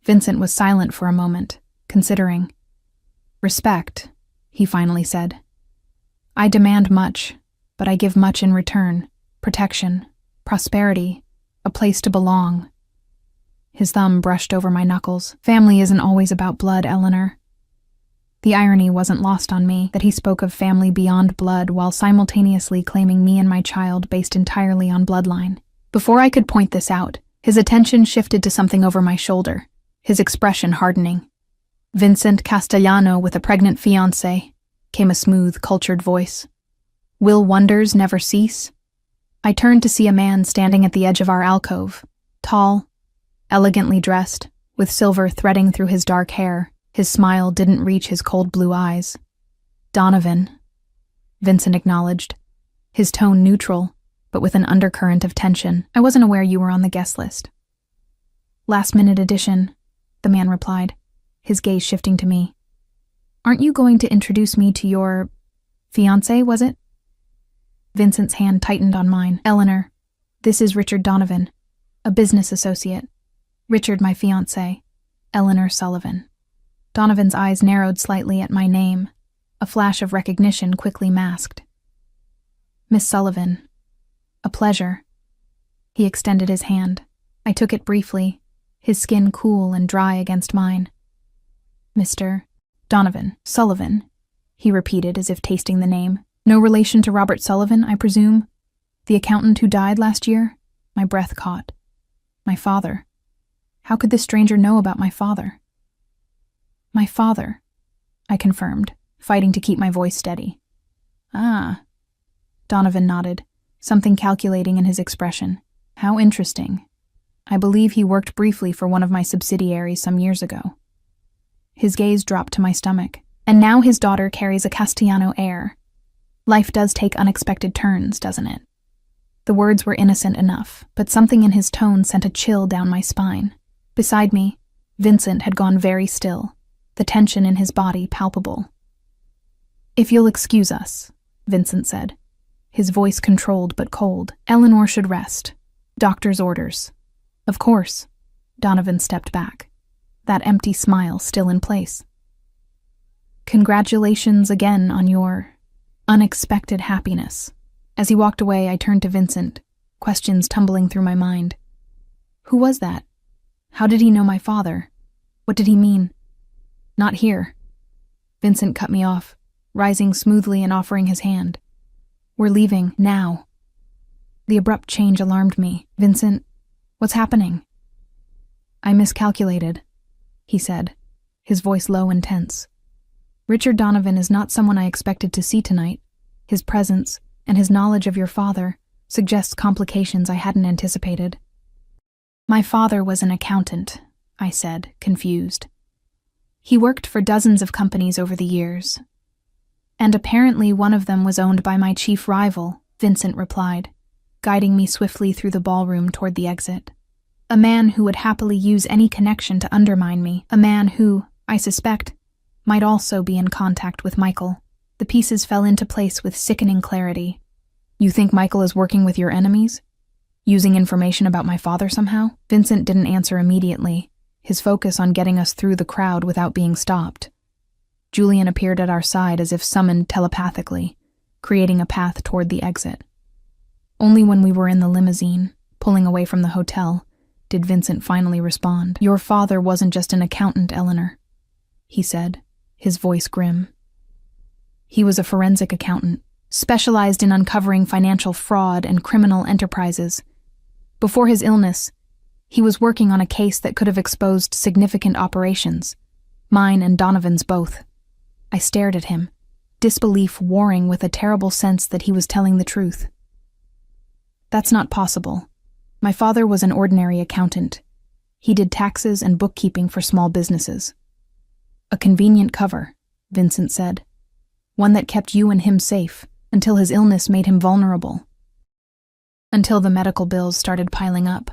Vincent was silent for a moment, considering. Respect, he finally said. I demand much, but I give much in return. Protection, prosperity, a place to belong. His thumb brushed over my knuckles. Family isn't always about blood, Eleanor. The irony wasn't lost on me that he spoke of family beyond blood while simultaneously claiming me and my child based entirely on bloodline. Before I could point this out, his attention shifted to something over my shoulder, his expression hardening. Vincent Castellano with a pregnant fiancé, came a smooth, cultured voice. Will wonders never cease? I turned to see a man standing at the edge of our alcove, tall, elegantly dressed, with silver threading through his dark hair. His smile didn't reach his cold blue eyes. Donovan, Vincent acknowledged, his tone neutral, but with an undercurrent of tension. I wasn't aware you were on the guest list. Last-minute addition, the man replied, his gaze shifting to me. Aren't you going to introduce me to your fiancé, was it? Vincent's hand tightened on mine. Eleanor, this is Richard Donovan, a business associate. Richard, my fiancé, Eleanor Sullivan. Donovan's eyes narrowed slightly at my name, a flash of recognition quickly masked. Miss Sullivan, a pleasure. He extended his hand. I took it briefly, his skin cool and dry against mine. Mr. Donovan, Sullivan, he repeated as if tasting the name. No relation to Robert Sullivan, I presume? The accountant who died last year? My breath caught. My father. How could this stranger know about my father? My father, I confirmed, fighting to keep my voice steady. Ah. Donovan nodded, something calculating in his expression. How interesting. I believe he worked briefly for one of my subsidiaries some years ago. His gaze dropped to my stomach. And now his daughter carries a Castellano heir. Life does take unexpected turns, doesn't it? The words were innocent enough, but something in his tone sent a chill down my spine. Beside me, Vincent had gone very still, the tension in his body palpable. "If you'll excuse us," Vincent said, his voice controlled but cold. "Eleanor should rest. Doctor's orders." "Of course." Donovan stepped back, that empty smile still in place. "Congratulations again on your unexpected happiness." As he walked away, I turned to Vincent, questions tumbling through my mind. Who was that? How did he know my father? What did he mean? "Not here." Vincent cut me off, rising smoothly and offering his hand. "We're leaving, now." The abrupt change alarmed me. "Vincent, what's happening?" "I miscalculated," he said, his voice low and tense. "Richard Donovan is not someone I expected to see tonight. His presence, and his knowledge of your father, suggests complications I hadn't anticipated." "My father was an accountant," I said, confused. "He worked for dozens of companies over the years. And apparently one of them was owned by my chief rival," Vincent replied, guiding me swiftly through the ballroom toward the exit. "A man who would happily use any connection to undermine me, a man who, I suspect, might also be in contact with Michael." The pieces fell into place with sickening clarity. "You think Michael is working with your enemies? Using information about my father somehow?" Vincent didn't answer immediately, his focus on getting us through the crowd without being stopped. Julian appeared at our side as if summoned telepathically, creating a path toward the exit. Only when we were in the limousine, pulling away from the hotel, did Vincent finally respond. "Your father wasn't just an accountant, Eleanor," he said, his voice grim. "He was a forensic accountant, specialized in uncovering financial fraud and criminal enterprises. Before his illness, he was working on a case that could have exposed significant operations, mine and Donovan's both." I stared at him, disbelief warring with a terrible sense that he was telling the truth. "That's not possible. My father was an ordinary accountant. He did taxes and bookkeeping for small businesses." "A convenient cover," Vincent said. "One that kept you and him safe, until his illness made him vulnerable. Until the medical bills started piling up."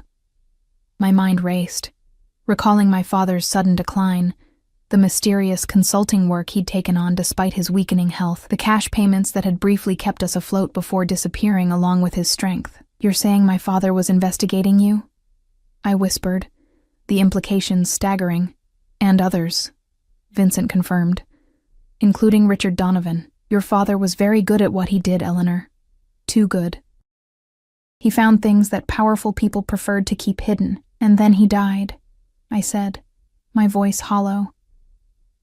My mind raced, recalling my father's sudden decline, the mysterious consulting work he'd taken on despite his weakening health, the cash payments that had briefly kept us afloat before disappearing along with his strength. "You're saying my father was investigating you?" I whispered, the implications staggering. "And others," Vincent confirmed, "including Richard Donovan. Your father was very good at what he did, Eleanor. Too good. He found things that powerful people preferred to keep hidden, and then he died," I said, my voice hollow.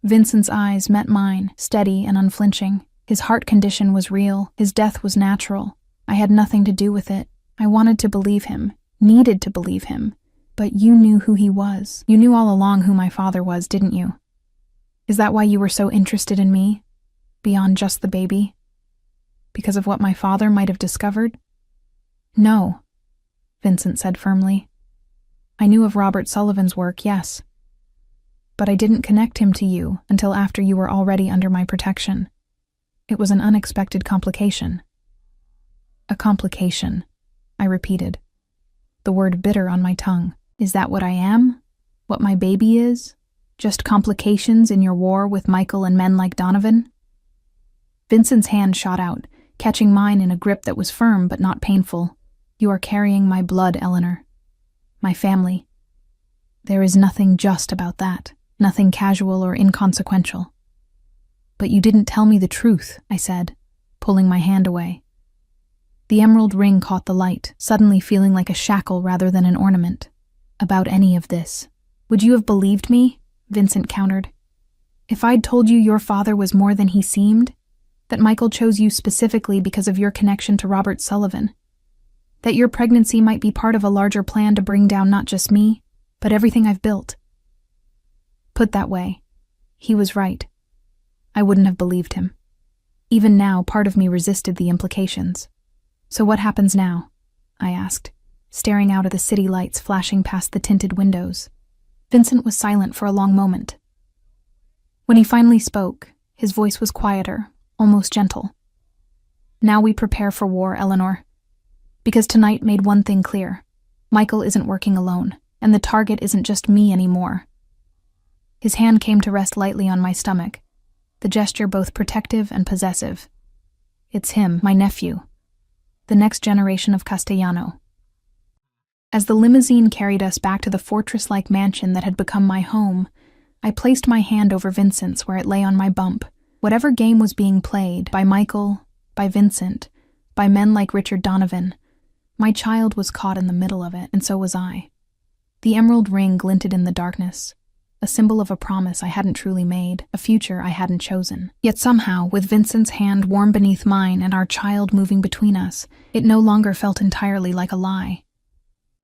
Vincent's eyes met mine, steady and unflinching. His heart condition was real. His death was natural. I had nothing to do with it. I wanted to believe him, needed to believe him. But you knew who he was. You knew all along who my father was, didn't you? Is that why you were so interested in me? Beyond just the baby? Because of what my father might have discovered? "No," Vincent said firmly. "I knew of Robert Sullivan's work, yes. But I didn't connect him to you until after you were already under my protection. It was an unexpected complication." "A complication," I repeated, the word bitter on my tongue. "Is that what I am? What my baby is? Just complications in your war with Michael and men like Donovan?" Vincent's hand shot out, catching mine in a grip that was firm but not painful. "You are carrying my blood, Eleanor. My family. There is nothing just about that, nothing casual or inconsequential." "But you didn't tell me the truth," I said, pulling my hand away. The emerald ring caught the light, suddenly feeling like a shackle rather than an ornament. "About any of this. Would you have believed me?" Vincent countered. "If I'd told you your father was more than he seemed, that Michael chose you specifically because of your connection to Robert Sullivan, that your pregnancy might be part of a larger plan to bring down not just me, but everything I've built. Put that way, he was right. I wouldn't have believed him. Even now, part of me resisted the implications. So what happens now?" I asked, staring out at the city lights flashing past the tinted windows. Vincent was silent for a long moment. When he finally spoke, his voice was quieter, almost gentle. "Now we prepare for war, Eleanor. Because tonight made one thing clear. Michael isn't working alone. And the target isn't just me anymore. His hand came to rest lightly on my stomach, the gesture both protective and possessive. It's him, my nephew, the next generation of Castellano. As the limousine carried us back to the fortress-like mansion that had become my home, I placed my hand over Vincent's where it lay on my bump. Whatever game was being played, by Michael, by Vincent, by men like Richard Donovan, my child was caught in the middle of it, and so was I. The emerald ring glinted in the darkness, a symbol of a promise I hadn't truly made, a future I hadn't chosen. Yet somehow, with Vincent's hand warm beneath mine and our child moving between us, it no longer felt entirely like a lie.